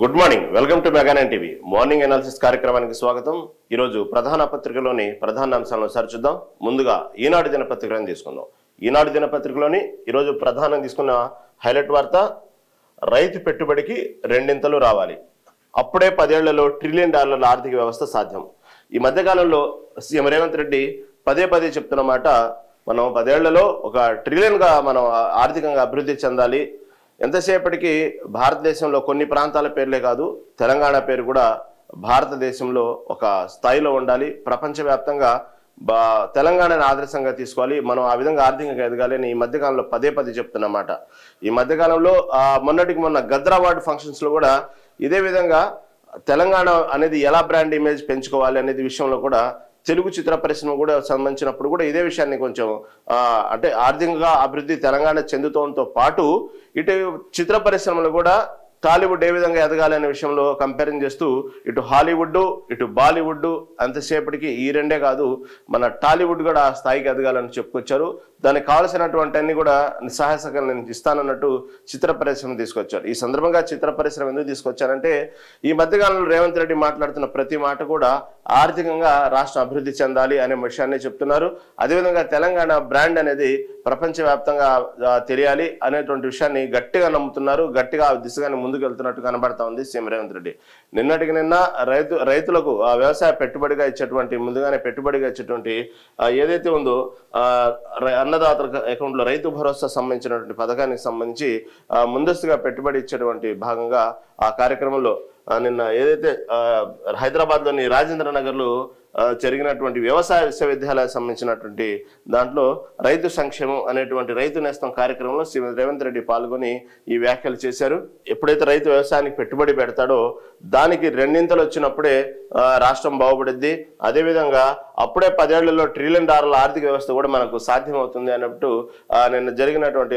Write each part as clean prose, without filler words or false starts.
Good morning, welcome to mega 9 TV morning analysis కార్యక్రమానికి స్వాగతం. ఈరోజు ప్రధాన పత్రికలోని ప్రధాన అంశాలను సరిచూద్దాం. ముందుగా ఈనాడు దినపత్రికలను తీసుకుందాం. ఈనాడు దినపత్రికలోని ఈరోజు ప్రధానంగా తీసుకున్న హైలైట్ వార్త, రైతు పెట్టుబడికి రెండింతలు రావాలి, అప్పుడే 10 ఏళ్లలో $1 ట్రిలియన్ ఆర్థిక వ్యవస్థ సాధ్యం. ఈ మధ్యకాలంలో సీఎం రేవంత్ రెడ్డి పదే పదే చెప్తున్న మాట, మనం 10 ఏళ్లలో $1 ట్రిలియన్గా మనం ఆర్థికంగా అభివృద్ధి చెందాలి. ఎంతసేపటికి భారతదేశంలో కొన్ని ప్రాంతాల పేర్లే కాదు, తెలంగాణ పేరు కూడా భారతదేశంలో ఒక స్థాయిలో ఉండాలి. ప్రపంచవ్యాప్తంగా తెలంగాణను ఆదర్శంగా తీసుకోవాలి, మనం ఆ విధంగా ఆర్థికంగా ఎదగాలి అని ఈ మధ్యకాలంలో పదే పదే చెప్తున్నమాట. ఈ మధ్యకాలంలో మొన్నటికి మొన్న గద్ర అవార్డు ఫంక్షన్స్ లో కూడా ఇదే విధంగా తెలంగాణ అనేది ఎలా బ్రాండ్ ఇమేజ్ పెంచుకోవాలి అనేది విషయంలో కూడా తెలుగు చిత్ర పరిశ్రమ కూడా సంబంధించినప్పుడు కూడా ఇదే విషయాన్ని కొంచెం అంటే ఆర్థికంగా అభివృద్ధి తెలంగాణ చెందుతోంతో పాటు ఇటు చిత్ర పరిశ్రమలు కూడా టాలీవుడ్ ఏ విధంగా ఎదగాలి అనే విషయంలో కంపేరింగ్ చేస్తూ ఇటు హాలీవుడ్ ఇటు బాలీవుడ్ అంతసేపటికి ఈ రెండే కాదు, మన టాలీవుడ్ కూడా ఆ స్థాయికి ఎదగాలని చెప్పుకొచ్చారు. దానికి కావాల్సినటువంటి అన్ని కూడా నిస్సహాయసంగా నేను ఇస్తానన్నట్టు చిత్ర పరిశ్రమ తీసుకొచ్చారు. ఈ సందర్భంగా చిత్ర పరిశ్రమ ఎందుకు తీసుకొచ్చారంటే, ఈ మధ్యకాలంలో రేవంత్ రెడ్డి మాట్లాడుతున్న ప్రతి మాట కూడా ఆర్థికంగా రాష్ట్రం అభివృద్ధి చెందాలి అనే విషయాన్ని చెప్తున్నారు. అదేవిధంగా తెలంగాణ బ్రాండ్ అనేది ప్రపంచవ్యాప్తంగా తెలియాలి అనేటువంటి విషయాన్ని గట్టిగా నమ్ముతున్నారు. గట్టిగా ఆ దిశగానే ముందుకు వెళ్తున్నట్టు కనబడతా ఉంది సీఎం రేవంత్ రెడ్డి. నిన్నటికి నిన్న రైతులకు వ్యవసాయ పెట్టుబడిగా ఇచ్చేటువంటి, ముందుగానే పెట్టుబడిగా ఇచ్చేటువంటి ఏదైతే ఉందో అన్నదాతల అకౌంట్ లో రైతు భరోసా సంబంధించినటువంటి పథకానికి సంబంధించి ముందస్తుగా పెట్టుబడి ఇచ్చేటువంటి భాగంగా ఆ కార్యక్రమంలో నిన్న ఏదైతే హైదరాబాద్ లోని రాజేంద్ర నగర్ లో జరిగినటువంటి వ్యవసాయ విశ్వవిద్యాలయానికి సంబంధించినటువంటి దాంట్లో రైతు సంక్షేమం అనేటువంటి రైతు నేస్తం కార్యక్రమంలో శ్రీ రేవంత్ రెడ్డి పాల్గొని ఈ వ్యాఖ్యలు చేశారు. ఎప్పుడైతే రైతు వ్యవసాయానికి పెట్టుబడి పెడతాడో దానికి రెండింతలు వచ్చినప్పుడే రాష్ట్రం బాగుపడుద్ది. అదేవిధంగా అప్పుడే 10 ఏళ్లలో $1 ట్రిలియన్ ఆర్థిక వ్యవస్థ కూడా మనకు సాధ్యమవుతుంది అన్నట్టు నిన్న జరిగినటువంటి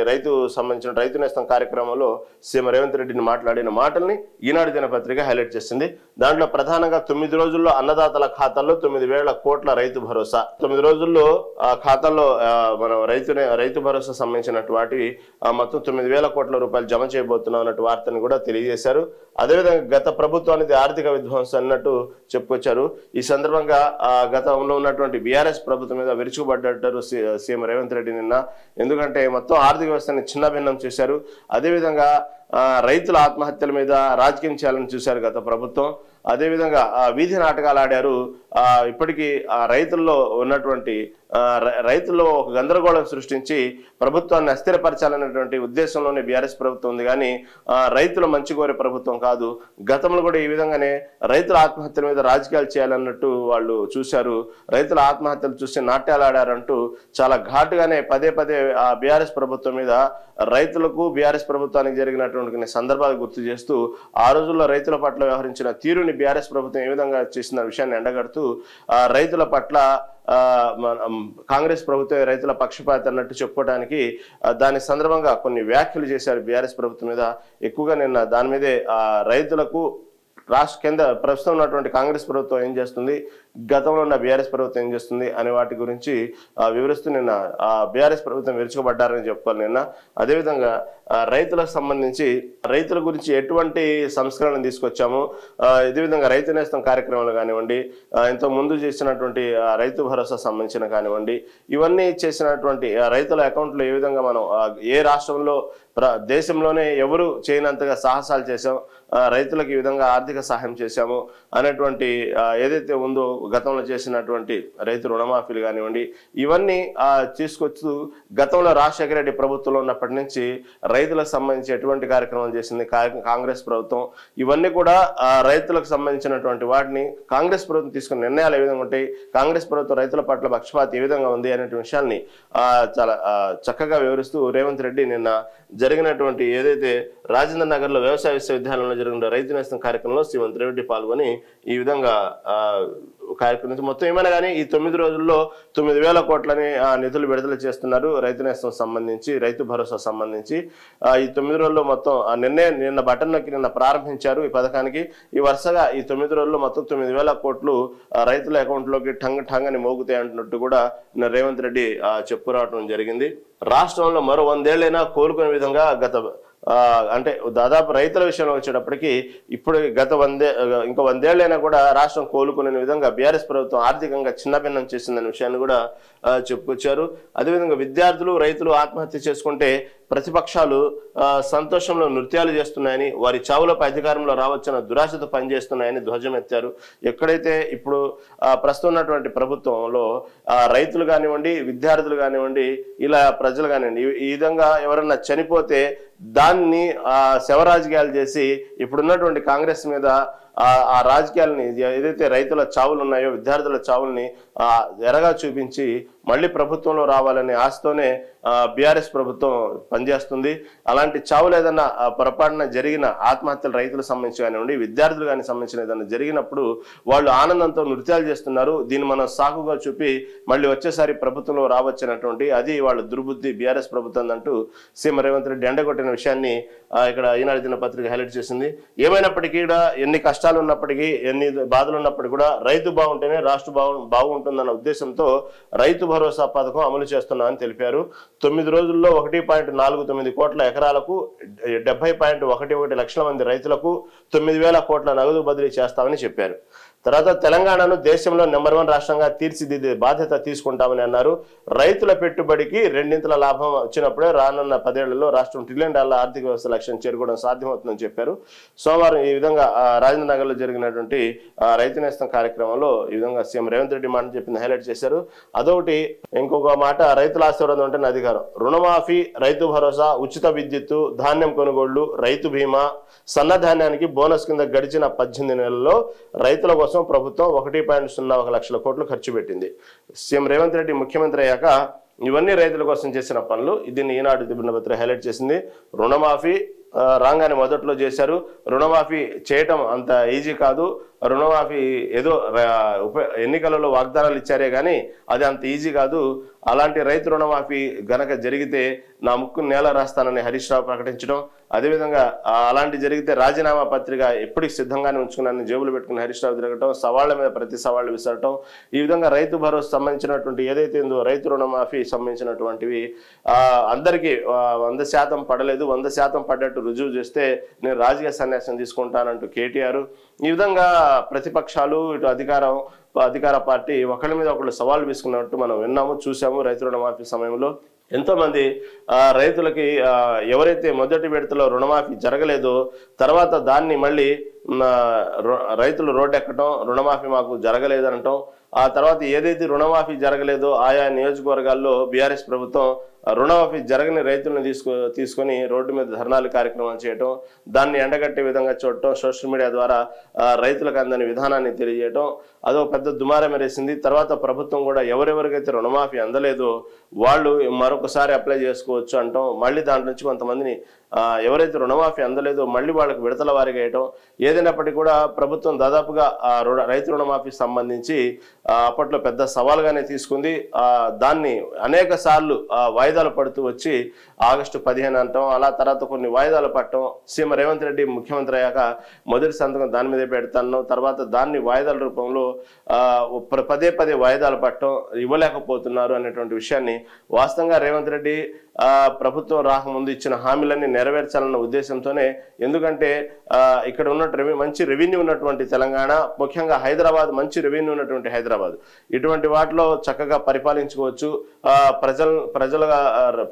సంబంధించిన రైతు నేస్తం కార్యక్రమంలో సీఎం రేవంత్ రెడ్డిని మాట్లాడిన మాటల్ని ఈనాడు దినపత్రిక హైలైట్ చేసింది. దాంట్లో ప్రధానంగా 9 రోజుల్లో అన్నదాతల ఖాతాల్లో 9,000 కోట్ల రైతు భరోసా, 9 రోజుల్లో ఖాతాల్లో మనం రైతు భరోసా సంబంధించినటువంటి వాటివి మొత్తం 9,000 కోట్ల రూపాయలు జమ చేయబోతున్నాం అన్నట్టు వార్తని కూడా తెలియజేశారు. అదేవిధంగా గత ప్రభుత్వానికి ఆర్థిక విధ్వంసం అన్నట్టు చెప్పుకొచ్చారు. ఈ సందర్భంగా గతంలో ఉన్నటువంటి బీఆర్ఎస్ ప్రభుత్వం మీద విరుచుకుపడ్డారు సీఎం రేవంత్ రెడ్డి నిన్న. ఎందుకంటే మొత్తం ఆర్థిక వ్యవస్థని చిన్నభిన్నం చేశారు. అదేవిధంగా రైతుల ఆత్మహత్యల మీద రాజకీయం చేయాలని చూశారు గత ప్రభుత్వం. అదేవిధంగా వీధి నాటకాలు ఆడారు. ఇప్పటికీ రైతుల్లో ఉన్నటువంటి రైతుల్లో ఒక గందరగోళం సృష్టించి ప్రభుత్వాన్ని అస్థిరపరచాలనేటువంటి ఉద్దేశంలోనే బీఆర్ఎస్ ప్రభుత్వం ఉంది, కానీ రైతుల మంచి కోరే ప్రభుత్వం కాదు. గతంలో కూడా ఈ విధంగానే రైతుల ఆత్మహత్యల మీద రాజకీయాలు చేయాలన్నట్టు వాళ్ళు చూశారు. రైతుల ఆత్మహత్యలు చూసి నాట్యాలు ఆడారంటూ చాలా ఘాటుగానే పదే పదే బీఆర్ఎస్ ప్రభుత్వం మీద రైతులకు బీఆర్ఎస్ ప్రభుత్వానికి జరిగినటువంటి సందర్భాలు గుర్తు చేస్తూ ఆ రోజుల్లో రైతుల పట్ల వ్యవహరించిన తీరుని బీఆర్ఎస్ ప్రభుత్వం ఏ విధంగా చేసిన విషయాన్ని ఎండగడుతూ రైతుల పట్ల కాంగ్రెస్ ప్రభుత్వం రైతుల పక్షపాతి అన్నట్టు చెప్పుకోవడానికి దాని సందర్భంగా కొన్ని వ్యాఖ్యలు చేశారు బీఆర్ఎస్ ప్రభుత్వం మీద. ఎక్కువగా నిన్న దాని మీదే రైతులకు రాష్ట్ర కేంద్ర ప్రస్తుతం ఉన్నటువంటి కాంగ్రెస్ ప్రభుత్వం ఏం చేస్తుంది, గతంలో ఉన్న బీఆర్ఎస్ ప్రభుత్వం ఏం చేస్తుంది అనే వాటి గురించి వివరిస్తూ నిన్న బీఆర్ఎస్ ప్రభుత్వం విరుచుకుపడ్డారని చెప్పుకోవాలి నిన్న. అదేవిధంగా రైతులకు సంబంధించి రైతుల గురించి ఎటువంటి సంస్కరణ తీసుకొచ్చాము, ఇదే విధంగా రైతు నేస్తం కార్యక్రమాలు కానివ్వండి, ఇంతకు ముందు చేసినటువంటి రైతు భరోసా సంబంధించిన కానివ్వండి, ఇవన్నీ చేసినటువంటి రైతుల అకౌంట్లో ఏ విధంగా మనం ఏ రాష్ట్రంలో దేశంలోనే ఎవరు చేయనంతగా సాహసాలు చేశాం, రైతులకు ఈ విధంగా ఆర్థిక సహాయం చేశాము అనేటువంటి ఏదైతే ఉందో గతంలో చేసినటువంటి రైతు రుణమాఫీలు కానివ్వండి, ఇవన్నీ తీసుకొస్తూ గతంలో రాజశేఖర రెడ్డి ప్రభుత్వంలో ఉన్నప్పటి నుంచి రైతులకు సంబంధించి ఎటువంటి కార్యక్రమాలు చేసింది కాంగ్రెస్ ప్రభుత్వం, ఇవన్నీ కూడా రైతులకు సంబంధించినటువంటి వాటిని కాంగ్రెస్ ప్రభుత్వం తీసుకున్న నిర్ణయాలు ఏ విధంగా ఉంటాయి, కాంగ్రెస్ ప్రభుత్వం రైతుల పట్ల పక్షపాతి ఏ విధంగా ఉంది అనే విషయాన్ని చాలా చక్కగా వివరిస్తూ రేవంత్ రెడ్డి నిన్న జరిగినటువంటి ఏదైతే రాజేంద్ర నగర్ లో వ్యవసాయ విశ్వవిద్యాలయంలో జరిగిన రైతు నేస్తం కార్యక్రమంలో రేవంత్ రెడ్డి పాల్గొని ఈ విధంగా కార్యక్రమం మొత్తం ఏమైనా కానీ ఈ 9 రోజుల్లో 9,000 కోట్లని నిధులు విడుదల చేస్తున్నారు రైతు నేస్తం సంబంధించి, రైతు భరోసా సంబంధించి. ఈ 9 రోజుల్లో మొత్తం నిన్న బటన్ నొక్కి నిన్న ప్రారంభించారు ఈ పథకానికి. ఈ వరుసగా ఈ 9 రోజుల్లో మొత్తం 9,000 కోట్లు రైతుల అకౌంట్లోకి ఠంగ్ అని మోగుతాయి అంటున్నట్టు కూడా రేవంత్ రెడ్డి చెప్పుకురావడం జరిగింది. రాష్ట్రంలో మరో 100 ఏళ్లైనా కోలుకునే విధంగా గత అంటే దాదాపు రైతుల విషయంలో వచ్చేటప్పటికి ఇప్పుడు గత ఇంకా 100 ఏళ్ళైనా కూడా రాష్ట్రం కోలుకునే విధంగా బీఆర్ఎస్ ప్రభుత్వం ఆర్థికంగా చిన్నభిన్నం చేసిందనే విషయాన్ని కూడా చెప్పుకొచ్చారు. అదేవిధంగా విద్యార్థులు రైతులు ఆత్మహత్య చేసుకుంటే ప్రతిపక్షాలు సంతోషంలో నృత్యాలు చేస్తున్నాయని, వారి చావులపై అధికారంలో రావచ్చన్న దురాశతో పనిచేస్తున్నాయని ధ్వజమెత్తారు. ఎక్కడైతే ఇప్పుడు ప్రస్తుతం ఉన్నటువంటి ప్రభుత్వంలో రైతులు కానివ్వండి, విద్యార్థులు కానివ్వండి, ఇలా ప్రజలు కానివ్వండి, ఈ విధంగా ఎవరన్నా చనిపోతే దాన్ని శవరాజకీయాలు చేసి ఇప్పుడున్నటువంటి కాంగ్రెస్ మీద ఆ రాజకీయాలని, ఏదైతే రైతుల చావులు ఉన్నాయో విద్యార్థుల చావుల్ని ఎరగా చూపించి మళ్ళీ ప్రభుత్వంలో రావాలనే ఆశతోనే బీఆర్ఎస్ ప్రభుత్వం పనిచేస్తుంది. అలాంటి చావులు ఏదన్నా పొరపాటున జరిగిన ఆత్మహత్యలు రైతులకు సంబంధించి కానివ్వండి, విద్యార్థులు కానీ సంబంధించిన ఏదైనా జరిగినప్పుడు వాళ్ళు ఆనందంతో నృత్యాలు చేస్తున్నారు. దీన్ని మనం సాకుగా చూపి మళ్ళీ వచ్చేసారి ప్రభుత్వంలో రావచ్చినటువంటి అది వాళ్ళ దుర్బుద్ధి బీఆర్ఎస్ ప్రభుత్వం అంటూ సీఎం రేవంత్ రెడ్డి ఎండగొట్టిన విషయాన్ని ఇక్కడ ఈనాడు దినపత్రిక హైలైట్ చేసింది. ఏమైనప్పటికీ కూడా ఎన్ని కష్టాలు ఉన్నప్పటికీ, ఎన్ని బాధలు ఉన్నప్పటికీ కూడా రైతు బాగుంటేనే రాష్ట్రం బాగుంటుందన్న ఉద్దేశంతో రైతు భరోసా పథకం అమలు చేస్తున్నామని తెలిపారు. 9 రోజుల్లో 1.49 కోట్ల ఎకరాలకు 70.11 లక్షల మంది రైతులకు 9,000 కోట్ల నగదు బదిలీ చేస్తామని చెప్పారు. తర్వాత తెలంగాణను దేశంలో నెంబర్ 1 రాష్ట్రంగా తీర్చిదిద్దే బాధ్యత తీసుకుంటామని అన్నారు. రైతుల పెట్టుబడికి 2 లాభం వచ్చినప్పుడే రానున్న 10 ఏళ్లలో రాష్ట్రం $1 ట్రిలియన్ ఆర్థిక వ్యవస్థ లక్ష్యం చేరుకోవడం సాధ్యమవుతుందని చెప్పారు. సోమవారం ఈ విధంగా రాజేంద్ర నగర్లో జరిగినటువంటి రైతు నేస్తం కార్యక్రమంలో ఈ విధంగా సీఎం రేవంత్ రెడ్డి మాట చెప్పింది హైలైట్ చేశారు. అదొకటి. ఇంకొక మాట, రైతుల ఆశీర్వాదం ఉంటేనే అధికారం. రుణమాఫీ, రైతు భరోసా, ఉచిత విద్యుత్తు, ధాన్యం కొనుగోళ్లు, రైతు బీమా, సన్నధాన్యానికి బోనస్ కింద గడిచిన 18 నెలల్లో రైతుల కోసం ప్రభుత్వం 1.01 లక్షల కోట్లు ఖర్చు పెట్టింది. సీఎం రేవంత్ రెడ్డి ముఖ్యమంత్రి అయ్యాక ఇవన్నీ రైతుల కోసం చేసిన పనులు. దీన్ని ఈనాడు దినపత్రిక హైలైట్ చేసింది. రుణమాఫీ రాగానే మొదట్లో చేశారు. రుణమాఫీ చేయటం అంత ఈజీ కాదు. రుణమాఫీ ఏదో ఎన్నికలలో వాగ్దానాలు ఇచ్చారే కానీ అది అంత ఈజీ కాదు. అలాంటి రైతు రుణమాఫీ గనక జరిగితే నా ముక్కు నేల రాస్తానని హరీష్ రావు ప్రకటించడం, అదేవిధంగా అలాంటి జరిగితే రాజీనామా పత్రిక ఎప్పటికి సిద్ధంగానే ఉంచుకున్నానని జేబులు పెట్టుకుని హరీష్ రావు తిరగటం, సవాళ్ల మీద ప్రతి సవాళ్లు విసరటం, ఈ విధంగా రైతు భరోసా సంబంధించినటువంటి ఏదైతే ఉందో రైతు రుణమాఫీ సంబంధించినటువంటివి అందరికీ 100% పడలేదు. 100% పడ్డట్టు రుజువు చేస్తే నేను రాజకీయ సన్యాసం తీసుకుంటానంటూ కేటీఆర్, ఈ విధంగా ప్రతిపక్షాలు ఇటు అధికార పార్టీ ఒకళ్ళ మీద ఒకళ్ళు సవాళ్ళు తీసుకున్నట్టు మనం విన్నాము, చూసాము. రైతు రుణమాఫీ సమయంలో ఎంతో మంది రైతులకి ఎవరైతే మొదటి విడతలో రుణమాఫీ జరగలేదో తర్వాత దాన్ని మళ్ళీ రైతులు రోడ్డు ఎక్కటం, రుణమాఫీ మాకు జరగలేదనటం, ఆ తర్వాత ఏదైతే రుణమాఫీ జరగలేదో ఆయా నియోజకవర్గాల్లో బీఆర్ఎస్ ప్రభుత్వం రుణమాఫీ జరగని రైతులను తీసుకొని రోడ్డు మీద ధర్నాలు కార్యక్రమాలు చేయటం, దాన్ని ఎండగట్టే విధంగా చూడటం, సోషల్ మీడియా ద్వారా రైతులకు అందని విధానాన్ని తెలియజేయటం, అదో పెద్ద దుమారం మెరేసింది. తర్వాత ప్రభుత్వం కూడా ఎవరెవరికైతే రుణమాఫీ అందలేదో వాళ్ళు మరొకసారి అప్లై చేసుకోవచ్చు అంటాం. మళ్ళీ దాంట్లో నుంచి కొంతమందిని ఎవరైతే రుణమాఫీ అందలేదో మళ్ళీ వాళ్ళకి విడతల వారీగా వేయటం. ఏదైనప్పటికీ కూడా ప్రభుత్వం దాదాపుగా రైతు రుణమాఫీ సంబంధించి అప్పట్లో పెద్ద సవాల్గానే తీసుకుంది. దాన్ని అనేక సార్లు వాయిదాలు పడుతూ వచ్చి ఆగస్టు 15 అంటాం, అలా తర్వాత కొన్ని వాయిదాలు పట్టడం, సీఎం రేవంత్ రెడ్డి ముఖ్యమంత్రి అయ్యాక మొదటి సంతకం దాని మీదే పెడతాను, తర్వాత దాన్ని వాయిదాల రూపంలో పదే వాయిదాలు పట్టడం, ఇవ్వలేకపోతున్నారు అనేటువంటి విషయాన్ని వాస్తవంగా రేవంత్ రెడ్డి ప్రభుత్వం రాకముందు ఇచ్చిన హామీలన్నీ నెరవేర్చాలన్న ఉద్దేశంతోనే. ఎందుకంటే ఇక్కడ ఉన్నటువంటి మంచి రెవెన్యూ ఉన్నటువంటి తెలంగాణ, ముఖ్యంగా హైదరాబాద్ మంచి రెవెన్యూ ఉన్నటువంటి హైదరాబాద్, ఇటువంటి వాటిలో చక్కగా పరిపాలించుకోవచ్చు.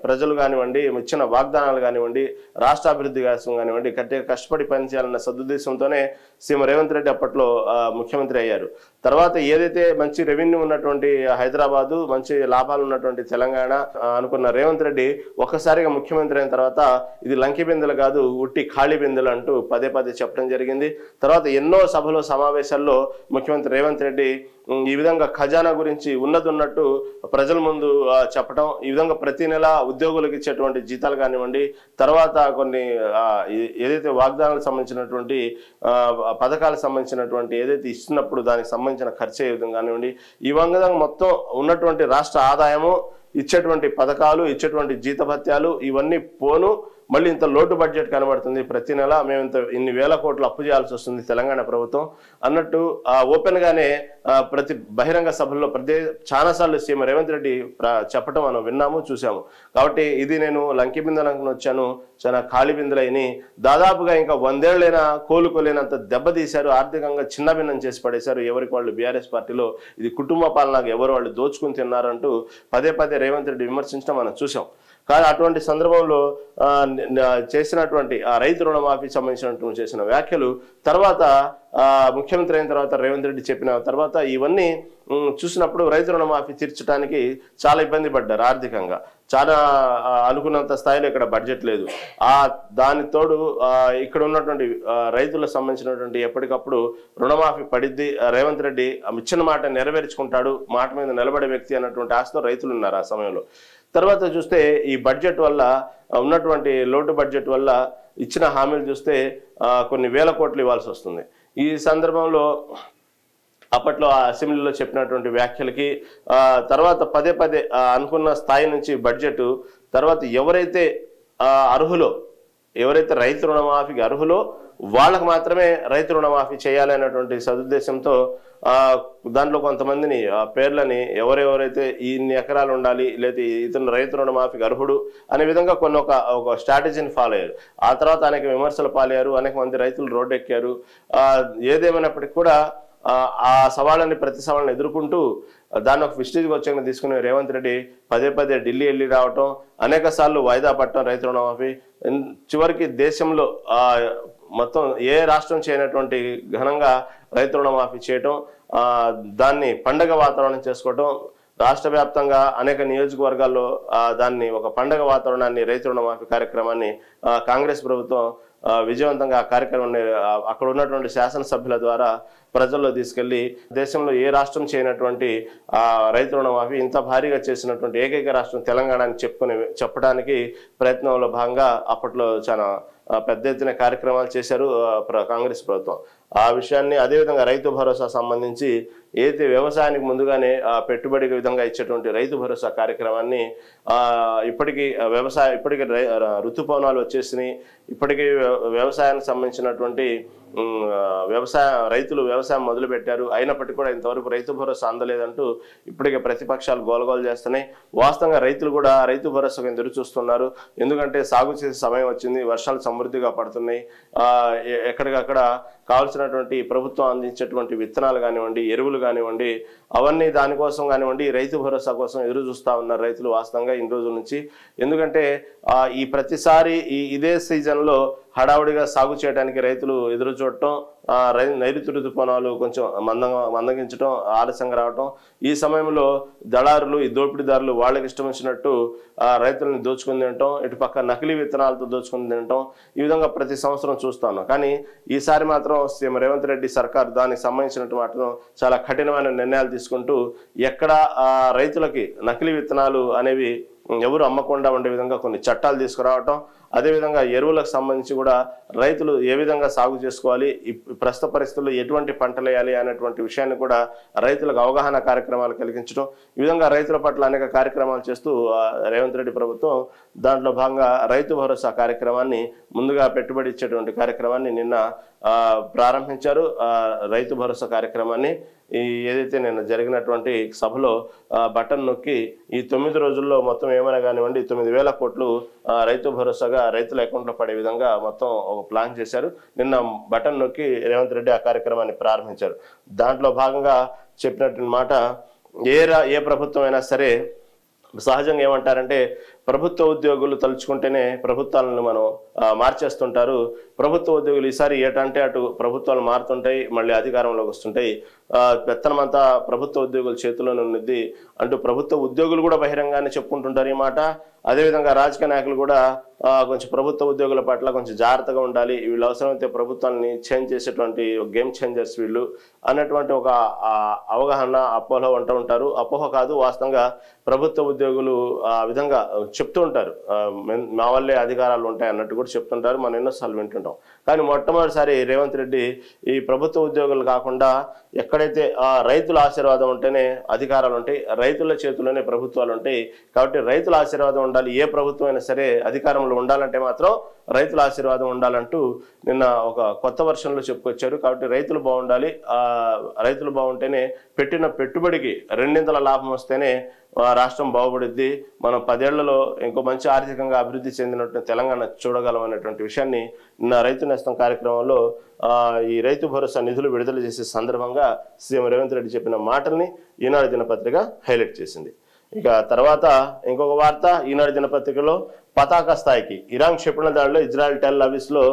ప్రజలు కానివ్వండి, ఇచ్చిన వాగ్దానాలు కానివ్వండి, రాష్ట్ర అభివృద్ధి కోసం కానివ్వండి కష్టపడి పనిచేయాలన్న సదుద్దేశంతోనే సీఎం రేవంత్ రెడ్డి అప్పట్లో ముఖ్యమంత్రి అయ్యారు. తర్వాత ఏదైతే మంచి రెవెన్యూ ఉన్నటువంటి హైదరాబాదు, మంచి లాభాలు ఉన్నటువంటి తెలంగాణ అనుకున్న రేవంత్ రెడ్డి ఒక్కసారిగా ముఖ్యమంత్రి అయిన తర్వాత ఇది లంకి బిందెలు కాదు, ఉట్టి ఖాళీ బిందెలు అంటూ పదే చెప్పడం జరిగింది. తర్వాత ఎన్నో సభలో సమావేశాల్లో ముఖ్యమంత్రి రేవంత్ రెడ్డి ఈ విధంగా ఖజానా గురించి ఉన్నట్టు ప్రజల ముందు చెప్పడం, ఈ విధంగా ప్రతి నెల ఉద్యోగులకు ఇచ్చేటువంటి జీతాలు కానివ్వండి, తర్వాత కొన్ని ఏదైతే వాగ్దానాలకు సంబంధించినటువంటి పథకాలకు సంబంధించినటువంటి ఏదైతే ఇస్తున్నప్పుడు దానికి సంబంధించిన ఖర్చు ఏ విధంగా కానివ్వండి, ఈ విధంగా మొత్తం ఉన్నటువంటి రాష్ట్ర ఆదాయము, ఇచ్చేటువంటి పథకాలు, ఇచ్చేటువంటి జీతభత్యాలు ఇవన్నీ పోను మళ్ళీ ఇంత లోటు బడ్జెట్ కనబడుతుంది, ప్రతి నెల మేము ఇన్ని వేల కోట్లు అప్పు చేయాల్సి వస్తుంది తెలంగాణ ప్రభుత్వం అన్నట్టు ఓపెన్ గానే ప్రతి బహిరంగ సభల్లో చాలాసార్లు సీఎం రేవంత్ రెడ్డి చెప్పడం మనం విన్నాము, చూసాము. కాబట్టి ఇది నేను లంకి బిందెలకు వచ్చాను, చాలా ఖాళీ బిందెలైని దాదాపుగా ఇంకా 100 ఏళ్ళైనా కోలుకోలేనంత దెబ్బతీశారు, ఆర్థికంగా చిన్నభిన్నం చేసి పడేశారు. ఎవరికి వాళ్ళు బీఆర్ఎస్ పార్టీలో ఇది కుటుంబ పాలనకు ఎవరు వాళ్ళు దోచుకుని తిన్నారంటూ పదే పదే రేవంత్ రెడ్డి విమర్శించడం మనం చూసాం. కానీ అటువంటి సందర్భంలో చేసినటువంటి ఆ రైతు రుణమాఫీకి సంబంధించినటువంటి చేసిన వ్యాఖ్యలు తర్వాత ముఖ్యమంత్రి అయిన తర్వాత రేవంత్ రెడ్డి చెప్పిన తర్వాత ఇవన్నీ చూసినప్పుడు రైతు రుణమాఫీ తీర్చడానికి చాలా ఇబ్బంది పడ్డారు ఆర్థికంగా. చాలా అనుకున్నంత స్థాయిలో ఇక్కడ బడ్జెట్ లేదు. దాని తోడు ఇక్కడ ఉన్నటువంటి రైతులకు సంబంధించినటువంటి ఎప్పటికప్పుడు రుణమాఫీ పడిద్ది, రేవంత్ రెడ్డి ఇచ్చిన మాట నెరవేర్చుకుంటాడు, మాట మీద నిలబడే వ్యక్తి అన్నటువంటి ఆశతో రైతులు ఉన్నారు ఆ సమయంలో. తర్వాత చూస్తే ఈ బడ్జెట్ వల్ల ఉన్నటువంటి లోటు బడ్జెట్ వల్ల ఇచ్చిన హామీలు చూస్తే కొన్ని వేల కోట్లు ఇవ్వాల్సి వస్తుంది. ఈ సందర్భంలో అప్పట్లో అసెంబ్లీలో చెప్పినటువంటి వ్యాఖ్యలకి తర్వాత పదే పదే అనుకున్న స్థాయి నుంచి బడ్జెట్ తర్వాత ఎవరైతే అర్హులో, ఎవరైతే రైతు రుణమాఫీకి అర్హులో వాళ్ళకు మాత్రమే రైతు రుణమాఫీ చేయాలనేటువంటి సదుద్దేశంతో దాంట్లో కొంతమందిని పేర్లని ఎవరెవరైతే ఇన్ని ఎకరాలు ఉండాలి లేదా ఇతను రైతు రుణమాఫీకి అర్హుడు అనే విధంగా కొన్ని ఒక స్ట్రాటజీని ఫాలో అయ్యారు. ఆ తర్వాత అనేక విమర్శలు పాలయ్యారు, అనేక మంది రైతులు రోడ్డు ఎక్కారు. ఏదేమైనప్పటికీ కూడా ఆ సవాళ్ళని ప్రతి సవాళ్ళని ఎదుర్కొంటూ దాన్ని ఒక విస్టేజ్కి వచ్చాక తీసుకుని రేవంత్ రెడ్డి పదే పదే ఢిల్లీ వెళ్ళి రావటం, అనేక సార్లు వాయిదా పట్టడం రైతు రుణమాఫీ, చివరికి దేశంలో మొత్తం ఏ రాష్ట్రం చేయనటువంటి ఘనంగా రైతు రుణమాఫీ చేయటం, దాన్ని పండగ వాతావరణం చేసుకోవటం, రాష్ట్ర వ్యాప్తంగా అనేక నియోజకవర్గాల్లో దాన్ని ఒక పండగ వాతావరణాన్ని రైతు రుణమాఫీ కార్యక్రమాన్ని కాంగ్రెస్ ప్రభుత్వం విజయవంతంగా ఆ కార్యక్రమాన్ని అక్కడ ఉన్నటువంటి శాసనసభ్యుల ద్వారా ప్రజల్లో తీసుకెళ్లి దేశంలో ఏ రాష్ట్రం చేయనటువంటి రైతు రుణమాఫీ ఇంత భారీగా చేసినటువంటి ఏకైక రాష్ట్రం తెలంగాణ అని చెప్పడానికి ప్రయత్నంలో భాగంగా అప్పట్లో చాలా పెద్ద ఎత్తున కార్యక్రమాలు చేశారు కాంగ్రెస్ ప్రభుత్వం. ఆ విషయాన్ని అదేవిధంగా రైతు భరోసా సంబంధించి ఏదైతే వ్యవసాయానికి ముందుగానే పెట్టుబడికి విధంగా ఇచ్చేటువంటి రైతు భరోసా కార్యక్రమాన్ని ఇప్పటికీ ఋతుపవనాలు వచ్చేసినాయి, ఇప్పటికీ వ్యవసాయానికి సంబంధించినటువంటి రైతులు వ్యవసాయం మొదలు పెట్టారు. అయినప్పటికీ కూడా ఇంతవరకు రైతు భరోసా అందలేదంటూ ఇప్పటికే ప్రతిపక్షాలు గోలగోలు చేస్తున్నాయి. వాస్తవంగా రైతులు కూడా రైతు భరోసాకు ఎదురు చూస్తున్నారు. ఎందుకంటే సాగు చేసే సమయం వచ్చింది, వర్షాలు సమృద్ధిగా పడుతున్నాయి, ఎక్కడికక్కడ కావాల్సినటువంటి ప్రభుత్వం అందించేటువంటి విత్తనాలు కానివ్వండి, ఎరువులు కానివ్వండి, అవన్నీ దానికోసం కానివ్వండి రైతు భరోసా కోసం ఎదురు చూస్తూ ఉన్నారు రైతులు వాస్తవంగా ఇన్ని రోజుల నుంచి. ఎందుకంటే ఈ ప్రతిసారి ఇదే సీజన్లో హడావుడిగా సాగు చేయడానికి రైతులు ఎదురు చూడటం, నైరుతి ఋతుపవనాలు కొంచెం మందగించడం, ఆలస్యంగా రావటం, ఈ సమయంలో దళారులు ఈ దోపిడీదారులు వాళ్ళకి ఇష్టం వచ్చినట్టు రైతులను దోచుకుని తినటం, ఇటుపక్క నకిలీ విత్తనాలతో దోచుకుని తినటం, ఈ విధంగా ప్రతి సంవత్సరం చూస్తాను. కానీ ఈసారి మాత్రం సీఎం రేవంత్ రెడ్డి సర్కార్ దానికి సంబంధించినట్టు మాత్రం చాలా కఠినమైన నిర్ణయాలు తీసుకుంటూ ఎక్కడ రైతులకి నకిలీ విత్తనాలు అనేవి ఎవరు అమ్మకుండా ఉండే విధంగా కొన్ని చట్టాలు తీసుకురావటం, అదేవిధంగా ఎరువులకు సంబంధించి కూడా రైతులు ఏ విధంగా సాగు చేసుకోవాలి, ప్రస్తుత పరిస్థితుల్లో ఎటువంటి పంటలు వేయాలి అనేటువంటి విషయాన్ని కూడా రైతులకు అవగాహన కార్యక్రమాలు కలిగించడం, ఈ విధంగా రైతుల పట్ల అనేక కార్యక్రమాలు చేస్తూ రేవంత్ రెడ్డి ప్రభుత్వం దాంట్లో భాగంగా రైతు భరోసా కార్యక్రమాన్ని ముందుగా పెట్టుబడి ఇచ్చేటువంటి కార్యక్రమాన్ని నిన్న ప్రారంభించారు. రైతు భరోసా కార్యక్రమాన్ని ఏదైతే నిన్న జరిగినటువంటి సభలో బటన్ నొక్కి ఈ 9 రోజుల్లో మొత్తం ఏమైనా కానివ్వండి 9,000 కోట్లు రైతు భరోసాగా రైతుల అకౌంట్లో పడే విధంగా మొత్తం ఒక ప్లాన్ చేశారు. నిన్న బటన్ నొక్కి రేవంత్ రెడ్డి ఆ కార్యక్రమాన్ని ప్రారంభించారు. దాంట్లో భాగంగా చెప్పినటువంటి మాట, ఏ ప్రభుత్వం అయినా సరే సహజంగా ఏమంటారంటే ప్రభుత్వ ఉద్యోగులు తలుచుకుంటేనే ప్రభుత్వాలను మనం మార్చేస్తుంటారు. ప్రభుత్వ ఉద్యోగులు ఈసారి ఏటంటే అటు ప్రభుత్వాలు మారుతుంటాయి, మళ్ళీ అధికారంలోకి వస్తుంటాయి, పెత్తనమంతా ప్రభుత్వ ఉద్యోగుల చేతిలోనే ఉన్నది అంటూ ప్రభుత్వ ఉద్యోగులు కూడా బహిరంగానే చెప్పుకుంటుంటారు ఈ మాట. అదేవిధంగా రాజకీయ నాయకులు కూడా కొంచెం ప్రభుత్వ ఉద్యోగుల పట్ల కొంచెం జాగ్రత్తగా ఉండాలి, వీళ్ళు అవసరమైతే ప్రభుత్వాన్ని చేంజ్ చేసేటువంటి గేమ్ చేంజర్స్ వీళ్ళు అన్నటువంటి ఒక అవగాహన అపోహ అంటూ ఉంటారు. అపోహ కాదు, వాస్తవంగా ప్రభుత్వ ఉద్యోగులు ఆ విధంగా చెప్తూ ఉంటారు, మా వల్లే అధికారాలు ఉంటాయి అన్నట్టు కూడా చెప్తుంటారు, మనం ఎన్నోసార్లు వింటుంటాం. కానీ మొట్టమొదటిసారి రేవంత్ రెడ్డి ఈ ప్రభుత్వ ఉద్యోగులు కాకుండా ఎక్కడైతే రైతుల ఆశీర్వాదం ఉంటేనే అధికారాలు ఉంటాయి, రైతుల చేతుల్లోనే ప్రభుత్వాలు ఉంటాయి. కాబట్టి రైతుల ఆశీర్వాదం ఉండాలి, ఏ ప్రభుత్వం అయినా సరే అధికారంలో ఉండాలంటే మాత్రం రైతుల ఆశీర్వాదం ఉండాలంటూ నిన్న ఒక కొత్త వర్షన్లో చెప్పుకొచ్చారు. కాబట్టి రైతులు బాగుండాలి, రైతులు బాగుంటేనే పెట్టిన పెట్టుబడికి రెండింతల లాభం వస్తేనే రాష్ట్రం బాగుపడుద్ది, మనం 10 ఏళ్లలో ఇంకో మంచి ఆర్థికంగా అభివృద్ధి చెందినట్టు తెలంగాణ చూడగలం అనేటువంటి విషయాన్ని నిన్న రైతు నేస్తం కార్యక్రమంలో ఈ రైతు భరోసా నిధులు విడుదల చేసే సందర్భంగా సీఎం రేవంత్ రెడ్డి చెప్పిన మాటల్ని ఈనాడు దినపత్రిక హైలైట్ చేసింది. ఇక తర్వాత ఇంకొక వార్త ఈనాడు దినపత్రికలో పతాక స్థాయికి ఇరాన్ క్షిపణి దాడిలో ఇజ్రాయెల్ టెల్ అవీవ్లో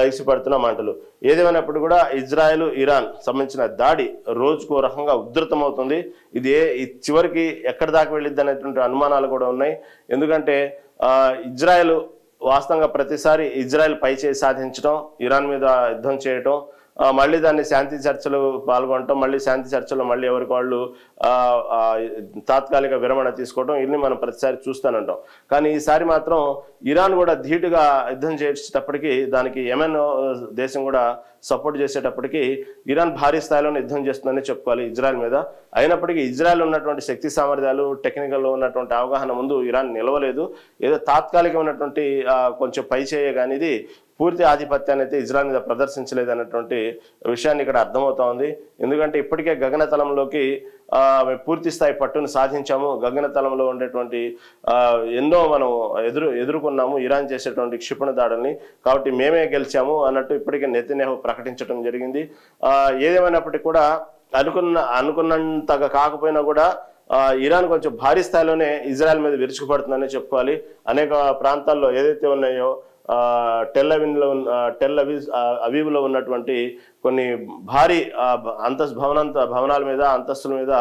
ఎగిసిపడుతున్న మంటలు. ఏదేమైనప్పుడు కూడా ఇజ్రాయెల్ ఇరాన్ సంబంధించిన దాడి రోజుకో రకంగా ఉధృతమవుతుంది. ఇది చివరికి ఎక్కడి దాకా వెళ్ళిద్ది అనేటువంటి అనుమానాలు కూడా ఉన్నాయి. ఎందుకంటే ఇజ్రాయెల్ వాస్తవంగా ప్రతిసారి ఇజ్రాయెల్ పై చేయి సాధించడం, ఇరాన్ మీద యుద్ధం చేయటం, మళ్ళీ దాన్ని శాంతి చర్చలు పాల్గొనటం, మళ్ళీ శాంతి చర్చలో మళ్ళీ ఎవరికి వాళ్ళు తాత్కాలిక విరమణ తీసుకోవడం, ఇన్ని మనం ప్రతిసారి చూస్తూనే. కానీ ఈసారి మాత్రం ఇరాన్ కూడా ధీటుగా యుద్ధం చేసేటప్పటికీ, దానికి యెమెన్ దేశం కూడా సపోర్ట్ చేసేటప్పటికీ ఇరాన్ భారీ స్థాయిలో యుద్ధం చేస్తుందని చెప్పుకోవాలి ఇజ్రాయెల్ మీద. అయినప్పటికీ ఇజ్రాయెల్ ఉన్నటువంటి శక్తి సామర్థ్యాలు, టెక్నికల్లో ఉన్నటువంటి అవగాహన ముందు ఇరాన్ నిలవలేదు. ఏదో తాత్కాలికమైనటువంటి కొంచెం పై చేయ కానీ ఇది పూర్తి ఆధిపత్యాన్ని అయితే ఇజ్రాయెల్ మీద ప్రదర్శించలేదు అన్నటువంటి విషయాన్ని ఇక్కడ అర్థమవుతా ఉంది. ఎందుకంటే ఇప్పటికే గగనతలంలోకి పూర్తి స్థాయి పట్టును సాధించాము, గగనతలంలో ఉండేటువంటి ఎన్నో మనం ఎదుర్కొన్నాము ఇరాన్ చేసేటువంటి క్షిపణి దాడుల్ని, కాబట్టి మేమే గెలిచాము అన్నట్టు ఇప్పటికే నెతన్యాహు ప్రకటించడం జరిగింది. ఏదేమైనప్పటికీ కూడా అనుకున్నంతగా కాకపోయినా కూడా ఇరాన్ కొంచెం భారీ స్థాయిలోనే ఇజ్రాయెల్ మీద విరుచుకుపడుతుందని చెప్పుకోవాలి. అనేక ప్రాంతాల్లో ఏదైతే ఉన్నాయో టెల్ అవీవ్లో ఉన్నటువంటి కొన్ని భారీ భవనాల మీద, అంతస్తుల మీద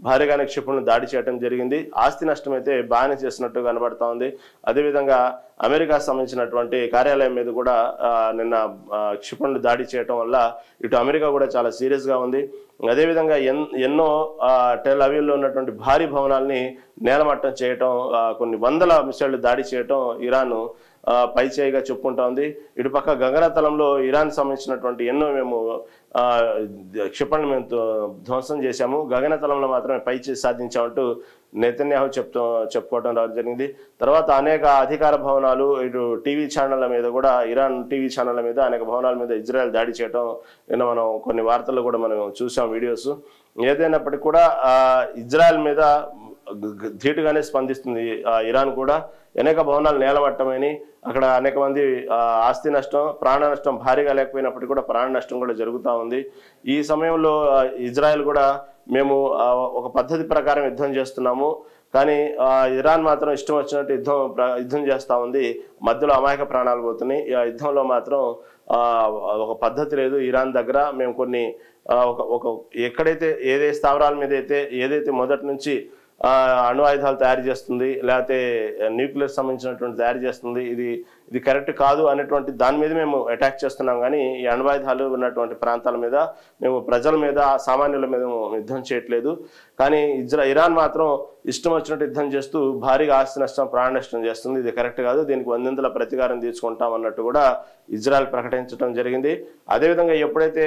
భారీగానే క్షిపణులు దాడి చేయడం జరిగింది. ఆస్తి నష్టం అయితే బాగానే చేసినట్టు కనబడతా ఉంది. అదేవిధంగా అమెరికా సంబంధించినటువంటి కార్యాలయం మీద కూడా నిన్న క్షిపణులు దాడి చేయటం వల్ల ఇటు అమెరికా కూడా చాలా సీరియస్గా ఉంది. అదేవిధంగా ఎన్నో టెల్ అవీవ్లో ఉన్నటువంటి భారీ భవనాల్ని నేలమట్టం చేయటం, కొన్ని వందల మిసైళ్లు దాడి చేయటం ఇరాన్ పై చేయిగా చెప్పుకుంటా ఉంది. ఇటుపక్క గగనతలంలో ఇరాన్ సంబంధించినటువంటి ఎన్నో మేము క్షిపణులు మేము ధ్వంసం చేశాము, గగనతలంలో మాత్రమే పై చేయి సాధించామంటూ నెతన్యాహు చెప్పుకోవడం జరిగింది. తర్వాత అనేక అధికార భవనాలు, ఇటు టీవీ ఛానళ్ల మీద కూడా, ఇరాన్ టీవీ ఛానళ్ల మీద అనేక భవనాల మీద ఇజ్రాయెల్ దాడి చేయడం నిన్న మనం కొన్ని వార్తల్లో కూడా మనం చూసాం వీడియోస్. ఏదైనప్పటికీ కూడా ఇజ్రాయెల్ మీద ధీటుగానే స్పందిస్తుంది ఇరాన్ కూడా. అనేక భవనాలు నేలమట్టమని, అక్కడ అనేక మంది ఆస్తి నష్టం, ప్రాణ నష్టం భారీగా లేకపోయినప్పటికీ కూడా ప్రాణ నష్టం కూడా జరుగుతూ ఉంది. ఈ సమయంలో ఇజ్రాయెల్ కూడా మేము ఒక పద్ధతి ప్రకారం యుద్ధం చేస్తున్నాము, కానీ ఇరాన్ మాత్రం ఇష్టం వచ్చినట్టు యుద్ధం చేస్తూ ఉంది, మధ్యలో అమాయక ప్రాణాలు పోతున్నాయి. ఈ యుద్ధంలో మాత్రం ఒక పద్ధతి లేదు ఇరాన్ దగ్గర. మేము కొన్ని ఒక ఎక్కడైతే స్థావరాల మీద ఏదైతే మొదటి నుంచి అణు ఆయుధాలు తయారు చేస్తుంది, లేకపోతే న్యూక్లియర్ సంబంధించినటువంటి తయారు చేస్తుంది, ఇది కరెక్ట్ కాదు అనేటువంటి దాని మీద మేము అటాక్ చేస్తున్నాం. కానీ ఈ అణ్వాయుధాలు ఉన్నటువంటి ప్రాంతాల మీద, మేము ప్రజల మీద, సామాన్యుల మీద యుద్ధం చేయట్లేదు. కానీ ఇరాన్ మాత్రం ఇష్టం వచ్చినట్టు యుద్ధం చేస్తూ భారీగా ఆస్తి నష్టం, ప్రాణ నష్టం చేస్తుంది. ఇది కరెక్ట్ కాదు, దీనికి 100ల ప్రతీకారం తీసుకుంటాం అన్నట్టు కూడా ఇజ్రాయెల్ ప్రకటించడం జరిగింది. అదేవిధంగా ఎప్పుడైతే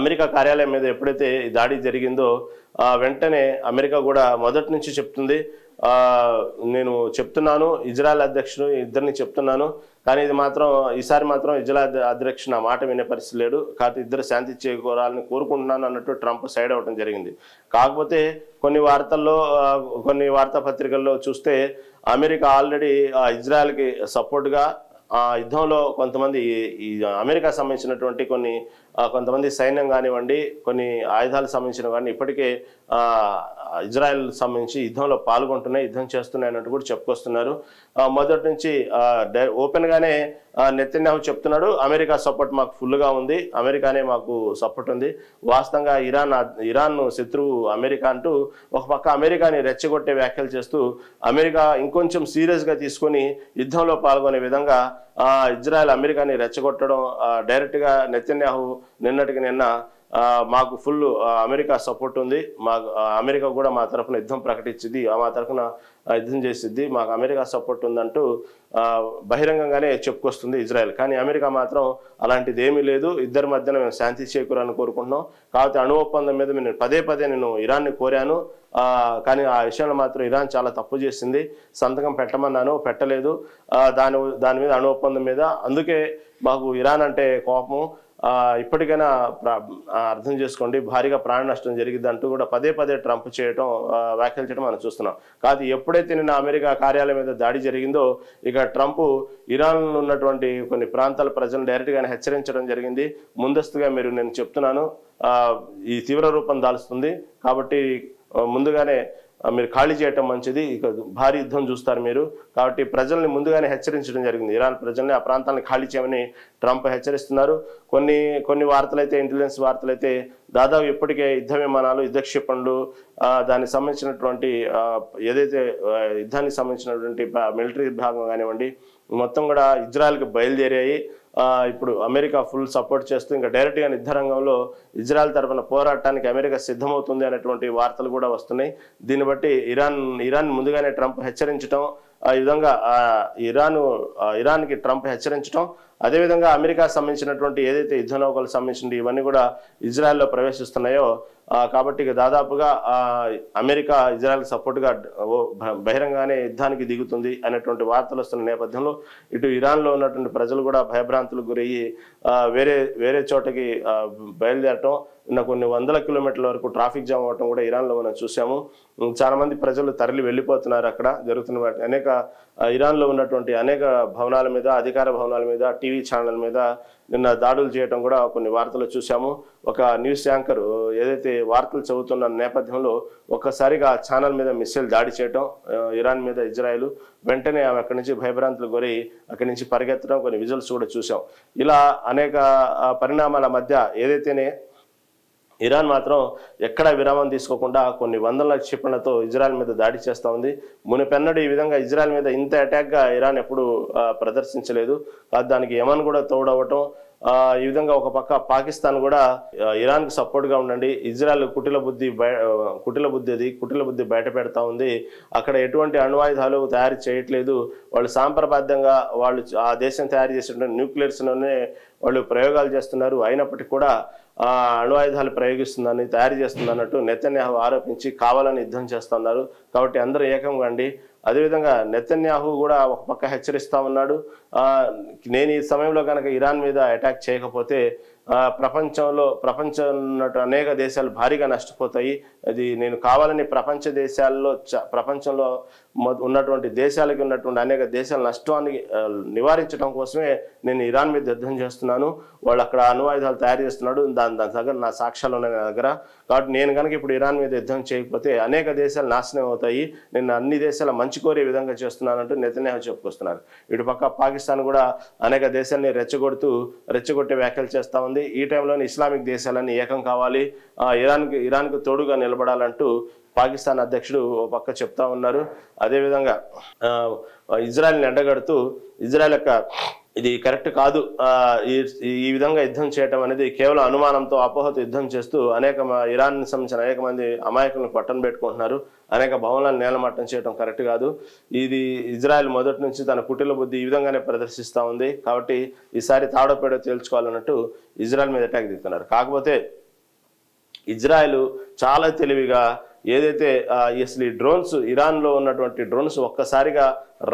అమెరికా కార్యాలయం మీద ఎప్పుడైతే ఈ దాడి జరిగిందో వెంటనే అమెరికా కూడా మొదటి నుంచి చెప్తుంది, నేను చెప్తున్నాను ఇజ్రాయెల్ అధ్యక్షుడు ఇద్దరిని చెప్తున్నాను, కానీ ఈసారి మాత్రం ఇజ్రాయెల్ అధ్యక్షుడు ఆ మాట వినే పరిస్థితి లేడు, కాబట్టి ఇద్దరు శాంతి చేకూరాలని కోరుకుంటున్నాను అన్నట్టు ట్రంప్ సైడ్ అవ్వడం జరిగింది. కాకపోతే కొన్ని వార్తాపత్రికల్లో చూస్తే అమెరికా ఆల్రెడీ ఇజ్రాయెల్కి సపోర్ట్గా యుద్ధంలో కొంతమంది ఈ అమెరికా సంబంధించినటువంటి కొంతమంది సైన్యం కానివ్వండి, కొన్ని ఆయుధాలకు సంబంధించిన కానీ ఇప్పటికే ఇజ్రాయెల్ సంబంధించి యుద్ధంలో పాల్గొంటున్నాయి, యుద్ధం చేస్తున్నాయి అన్నట్టు కూడా చెప్పుకొస్తున్నారు. మొదటి నుంచి ఓపెన్గానే నెతన్యాహు చెప్తున్నాడు, అమెరికా సపోర్ట్ మాకు ఫుల్గా ఉంది, అమెరికానే మాకు సపోర్ట్ ఉంది. వాస్తవంగా ఇరాన్ శత్రువు అమెరికా అంటూ ఒక పక్క అమెరికాని రెచ్చగొట్టే వ్యాఖ్యలు చేస్తూ అమెరికా ఇంకొంచెం సీరియస్గా తీసుకొని యుద్ధంలో పాల్గొనే విధంగా ఇజ్రాయెల్ అమెరికాని రెచ్చగొట్టడం, డైరెక్ట్గా నెతన్యాహు నిన్న మాకు ఫుల్ అమెరికా సపోర్ట్ ఉంది, అమెరికా కూడా మా తరఫున యుద్ధం ప్రకటించింది, మా తరఫున యుద్ధం చేసిద్ది, మాకు అమెరికా సపోర్ట్ ఉందంటూ బహిరంగంగానే చెప్పుకొస్తుంది ఇజ్రాయెల్. కానీ అమెరికా మాత్రం అలాంటిది ఏమీ లేదు, ఇద్దరి మధ్యన మేము శాంతి చేకూరాలని కోరుకుంటున్నాం. కాబట్టి అణు ఒప్పందం మీద నేను పదే నేను ఇరాన్ని కోరాను, కానీ ఆ విషయంలో మాత్రం ఇరాన్ చాలా తప్పు చేసింది, సంతకం పెట్టమన్నాను, పెట్టలేదు దాని మీద అణు ఒప్పందం మీద. అందుకే మాకు ఇరాన్ అంటే కోపం, ఇప్పటికైనా అర్థం చేసుకోండి, భారీగా ప్రాణ నష్టం జరిగింది అంటూ కూడా పదే ట్రంప్ వ్యాఖ్యలు చేయడం మనం చూస్తున్నాం. కాదు ఎప్పుడైతే నిన్న అమెరికా కార్యాలయం మీద దాడి జరిగిందో ఇక ట్రంప్ ఇరాన్లో ఉన్నటువంటి కొన్ని ప్రాంతాల ప్రజలను డైరెక్ట్గానే హెచ్చరించడం జరిగింది. ముందస్తుగా నేను చెప్తున్నాను, ఈ తీవ్ర రూపం దాల్స్తుంది, కాబట్టి ముందుగానే మీరు ఖాళీ చేయటం మంచిది, ఇక భారీ యుద్ధం చూస్తారు మీరు, కాబట్టి ప్రజల్ని ముందుగానే హెచ్చరించడం జరిగింది. ఇరాన్ ప్రజల్ని ఆ ప్రాంతాలను ఖాళీ చేయమని ట్రంప్ హెచ్చరిస్తున్నారు. కొన్ని వార్తలైతే, ఇంటెలిజెన్స్ వార్తలైతే దాదాపు ఇప్పటికే యుద్ధ విమానాలు, యుద్ధ క్షిపణులు, దానికి సంబంధించినటువంటి ఏదైతే యుద్ధానికి సంబంధించినటువంటి మిలిటరీ విభాగం కానివ్వండి మొత్తం కూడా ఇజ్రాయెల్కి బయలుదేరాయి. ఇప్పుడు అమెరికా ఫుల్ సపోర్ట్ చేస్తూ ఇంకా డైరెక్ట్గా యుద్ధ రంగంలో ఇజ్రాయెల్ తరఫున పోరాటానికి అమెరికా సిద్ధమవుతుంది అనేటువంటి వార్తలు కూడా వస్తున్నాయి. దీన్ని బట్టి ఇరాన్ ముందుగానే ట్రంప్ హెచ్చరించడం, ఈ విధంగా ఇరాన్కి ట్రంప్ హెచ్చరించడం, అదేవిధంగా అమెరికా సంబంధించినటువంటి ఏదైతే యుద్ధ నౌకలకు సంబంధించిన ఇవన్నీ కూడా ఇజ్రాయెల్లో ప్రవేశిస్తున్నాయో, కాబట్టి ఇక దాదాపుగా అమెరికా ఇజ్రాయెల్ సపోర్ట్గా బహిరంగానే యుద్ధానికి దిగుతుంది అనేటువంటి వార్తలు వస్తున్న నేపథ్యంలో ఇటు ఇరాన్లో ఉన్నటువంటి ప్రజలు కూడా భయభ్రాంతులకు గురయ్యి వేరే చోటకి బయలుదేరటం, కొన్ని వందల కిలోమీటర్ల వరకు ట్రాఫిక్ జామ్ అవ్వటం కూడా ఇరాన్లో మనం చూసాము. చాలా మంది ప్రజలు తరలి వెళ్ళిపోతున్నారు. అక్కడ జరుగుతున్న ఇరాన్లో ఉన్నటువంటి అనేక భవనాల మీద, అధికార భవనాల మీద, టీవీ ఛానల్ మీద నిన్న దాడులు చేయడం కూడా కొన్ని వార్తలు చూసాము. ఒక న్యూస్ యాంకర్ ఏదైతే వార్తలు చదువుతున్న నేపథ్యంలో ఒక్కసారిగా ఛానల్ మీద మిస్సైల్ దాడి చేయటం ఇరాన్ మీద ఇజ్రాయెల్, వెంటనే ఆమె అక్కడి నుంచి భయభ్రాంతులు గురై అక్కడి నుంచి పరిగెత్తడం కొన్ని విజువల్స్ కూడా చూసాం. ఇలా అనేక పరిణామాల మధ్య ఏదైతేనే ఇరాన్ మాత్రం ఎక్కడా విరామం తీసుకోకుండా కొన్ని వందల క్షిపణులతో ఇజ్రాయెల్ మీద దాడి చేస్తూ ఉంది. మునిపెన్నడూ ఈ విధంగా ఇజ్రాయెల్ మీద ఇంత అటాక్గా ఇరాన్ ఎప్పుడు ప్రదర్శించలేదు. దానికి యమన్ కూడా తోడవటం, ఈ విధంగా ఒక పక్క పాకిస్తాన్ కూడా ఇరాన్కి సపోర్ట్గా ఉండండి, ఇజ్రాయెల్ కుటిల బుద్ధి బయట పెడతా ఉంది, అక్కడ ఎటువంటి అణ్వాయుధాలు తయారు చేయట్లేదు, వాళ్ళు సాంప్రదాయంగా వాళ్ళు ఆ దేశం తయారు చేసినటువంటి న్యూక్లియర్స్లోనే వాళ్ళు ప్రయోగాలు చేస్తున్నారు, అయినప్పటికీ కూడా అణ్వాయుధాలు ప్రయోగిస్తుందని, తయారు చేస్తుందన్నట్టు నెతన్యాహు ఆరోపించి కావాలని యుద్ధం చేస్తున్నారు. కాబట్టి అందరూ ఏకంగా అండి. అదేవిధంగా నెతన్యాహు కూడా ఒక పక్క హెచ్చరిస్తా ఉన్నాడు, నేను ఈ సమయంలో కనుక ఇరాన్ మీద అటాక్ చేయకపోతే ప్రపంచంలో అనేక దేశాలు భారీగా నష్టపోతాయి, అది నేను కావాలని ప్రపంచంలో ఉన్నటువంటి దేశాలకి ఉన్నటువంటి అనేక దేశాల నష్టాన్ని నివారించడం కోసమే నేను ఇరాన్ మీద యుద్ధం చేస్తున్నాను, వాళ్ళు అక్కడ అణ్వాయుధాలు తయారు చేస్తున్నాడు, దాని దగ్గర నా సాక్ష్యాలు ఉన్నాయి నా దగ్గర, కాబట్టి నేను కనుక ఇప్పుడు ఇరాన్ మీద యుద్ధం చేయకపోతే అనేక దేశాలు నాశనం అవుతాయి, నేను అన్ని దేశాల మంచి కోరే విధంగా చేస్తున్నానంటూ నెతన్యాహు చెప్పుకొస్తున్నారు. ఇటు పక్క పాకిస్తాన్ కూడా అనేక దేశాలని రెచ్చగొట్టే వ్యాఖ్యలు చేస్తూ ఉంది. ఈ టైంలోనే ఇస్లామిక్ దేశాలన్నీ ఏకం కావాలి, ఇరాన్కు తోడుగా నిలబడాలంటూ పాకిస్తాన్ అధ్యక్షుడు ఓ పక్క చెప్తా ఉన్నారు. అదేవిధంగా ఇజ్రాయెల్ని ఎండగడుతూ ఇజ్రాయెల్ యొక్క ఇది కరెక్ట్ కాదు, ఈ విధంగా యుద్ధం చేయటం అనేది కేవలం అనుమానంతో, అపోహతో యుద్ధం చేస్తూ ఇరాన్ సంబంధించిన అనేక మంది అమాయకులను పట్టణ పెట్టుకుంటున్నారు, అనేక భవనాలను నేలమట్టం చేయడం కరెక్ట్ కాదు, ఇది ఇజ్రాయెల్ మొదటి నుంచి తన కుటిల బుద్ధి ఈ విధంగానే ప్రదర్శిస్తూ ఉంది, కాబట్టి ఈసారి తాడోపేడో తేల్చుకోవాలన్నట్టు ఇజ్రాయెల్ మీద అటాక్ దిగుతున్నారు. కాకపోతే ఇజ్రాయెల్ చాలా తెలివిగా ఏదైతే అసలు ఈ డ్రోన్స్, ఇరాన్లో ఉన్నటువంటి డ్రోన్స్ ఒక్కసారిగా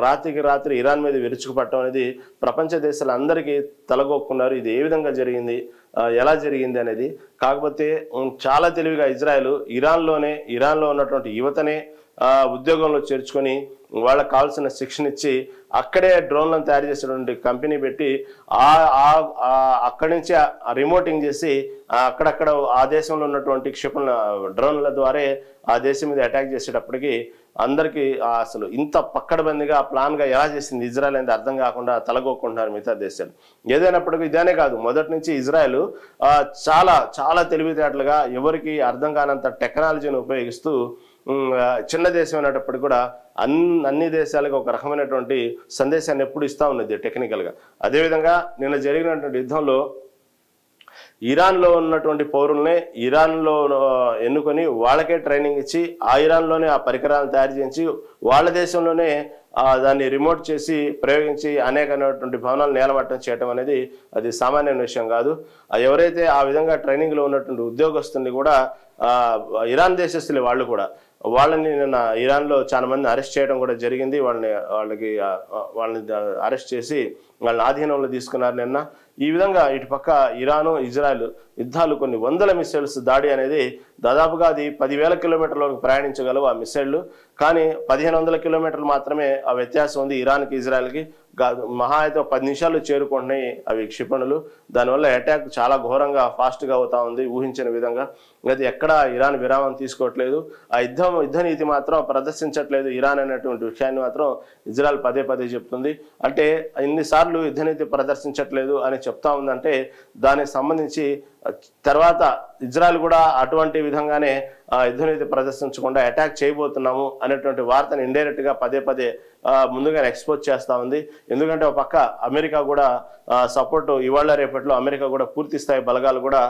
రాత్రికి రాత్రి ఇరాన్ మీద విరుచుకుపట్టడం అనేది ప్రపంచ దేశాలందరికీ తలగొక్కున్నారు. ఇది ఏ విధంగా జరిగింది, ఎలా జరిగింది అనేది. కాకపోతే చాలా తెలివిగా ఇజ్రాయెల్ ఇరాన్లో ఉన్నటువంటి యువతనే ఉద్యోగంలో చేర్చుకొని వాళ్ళకి కావాల్సిన శిక్షణ ఇచ్చి అక్కడే డ్రోన్లను తయారు చేసేటువంటి కంపెనీ పెట్టి అక్కడి నుంచి రిమోటింగ్ చేసి అక్కడక్కడ ఆ దేశంలో ఉన్నటువంటి డ్రోన్ల ద్వారా ఆ దేశం మీద అటాక్ చేసేటప్పటికి అందరికీ అసలు ఇంత పక్కడబందిగా ప్లాన్గా ఎలా చేసింది ఇజ్రాయెల్ అనేది అర్థం కాకుండా తలగొక్కుంటున్నారు మిగతా దేశాలు. ఏదైనప్పటికీ ఇదేనే కాదు, మొదటి నుంచి ఇజ్రాయెల్ చాలా చాలా తెలివితేటలుగా ఎవరికి అర్థం కానంత టెక్నాలజీని ఉపయోగిస్తూ చిన్న దేశం అనేటప్పటికి కూడా అన్ని దేశాలకు ఒక రకమైనటువంటి సందేశాన్ని ఎప్పుడు ఇస్తూ ఉన్నది టెక్నికల్గా. అదేవిధంగా నిన్న జరిగినటువంటి యుద్ధంలో ఇరాన్లో ఉన్నటువంటి పౌరుల్నే ఇరాన్లో ఎన్నుకొని వాళ్ళకే ట్రైనింగ్ ఇచ్చి ఆ ఇరాన్లోనే ఆ పరికరాలను తయారు చేయించి వాళ్ళ దేశంలోనే దాన్ని రిమోట్ చేసి ప్రయోగించి అనేకమైనటువంటి భవనాలు నేలమట్టం చేయడం అనేది అది సామాన్యమైన విషయం కాదు. ఎవరైతే ఆ విధంగా ట్రైనింగ్లో ఉన్నటువంటి ఉద్యోగస్తుల్ని కూడా ఇరాన్ దేశస్తులే వాళ్ళు కూడా వాళ్ళని నిన్న ఇరాన్లో చాలా మంది అరెస్ట్ చేయడం కూడా జరిగింది. వాళ్ళని అరెస్ట్ చేసి వాళ్ళని ఆధీనంలో తీసుకున్నారు నిన్న. ఈ విధంగా ఇటుపక్క ఇరాను ఇజ్రాయెల్ యుద్ధాలు కొన్ని వందల మిసైల్స్ దాడి అనేది దాదాపుగా అది 10,000 కిలోమీటర్లకు ప్రయాణించగలవు ఆ మిసైళ్లు. కానీ 1,500 కిలోమీటర్లు మాత్రమే ఆ వ్యత్యాసం ఉంది ఇరాన్కి ఇజ్రాయెల్కి. మహా అయితే 10 నిమిషాలు చేరుకుంటున్నాయి అవి క్షిపణులు. దానివల్ల అటాక్ చాలా ఘోరంగా ఫాస్ట్గా అవుతా ఉంది ఊహించిన విధంగా. అది ఎక్కడ ఇరాన్ విరామం తీసుకోవట్లేదు. ఆ యుద్ధ నీతి మాత్రం ప్రదర్శించట్లేదు ఇరాన్ అనేటువంటి విషయాన్ని మాత్రం ఇజ్రాయెల్ పదే పదే చెప్తుంది. అంటే ఇన్నిసార్లు యుద్ధ నీతి ప్రదర్శించట్లేదు అని చెప్తా ఉందంటే దానికి సంబంధించి తర్వాత ఇజ్రాయెల్ కూడా అటువంటి విధంగానే యుద్ధనీతి ప్రదర్శించకుండా అటాక్ చేయబోతున్నాము అనేటువంటి వార్తను ఇండైరెక్ట్ గా పదే పదే ముందుగానే ఎక్స్పోజ్ చేస్తా ఉంది. ఎందుకంటే ఒక పక్క అమెరికా కూడా సపోర్ట్ ఇవాళ రేపట్లో అమెరికా కూడా పూర్తి స్థాయి బలగాలు కూడా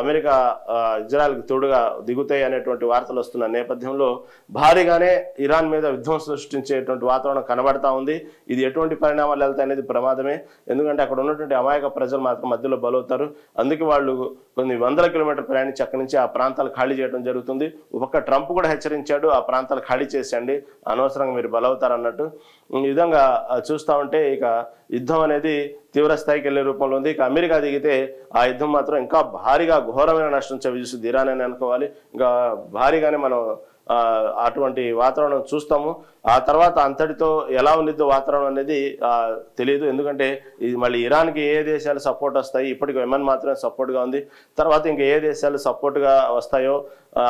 అమెరికా ఇజ్రాయెల్కి తోడుగా దిగుతాయి అనేటువంటి వార్తలు వస్తున్న నేపథ్యంలో భారీగానే ఇరాన్ మీద యుద్ధం సృష్టించేటువంటి వాతావరణం కనబడతా ఉంది. ఇది ఎటువంటి పరిణామాలు వెళ్తాయి అనేది ప్రమాదమే. ఎందుకంటే అక్కడ ఉన్నటువంటి అమాయక ప్రజలు మాత్రం మధ్యలో బలవుతారు. అందుకే వాళ్ళు కొన్ని వందల కిలోమీటర్లు ప్రయాణించి అక్కడి నుంచి ఆ ప్రాంతాలు ఖాళీ చేయడం జరుగుతుంది. ఒక ట్రంప్ కూడా హెచ్చరించాడు ఆ ప్రాంతాలు ఖాళీ చేసేయండి, అనవసరంగా మీరు బలవుతారు అన్నట్టు. ఈ విధంగా చూస్తూ ఉంటే ఇక యుద్ధం అనేది తీవ్ర స్థాయికి వెళ్లే రూపంలో ఉంది. ఇక అమెరికా దిగితే ఆ యుద్ధం మాత్రం ఇంకా భారీగా ఘోరమైన నష్టం చవిచూస్తుంది ఇరాన్ అని అనుకోవాలి. ఇంకా భారీగానే మనం అటువంటి వాతావరణం చూస్తాము. ఆ తర్వాత అంతటితో ఎలా ఉండిద్దో వాతావరణం అనేది తెలియదు. ఎందుకంటే ఇది మళ్ళీ ఇరాన్కి ఏ దేశాలు సపోర్ట్ వస్తాయి, ఇప్పటికి యెమెన్ మాత్రమే సపోర్ట్గా ఉంది. తర్వాత ఇంకా ఏ దేశాలు సపోర్ట్గా వస్తాయో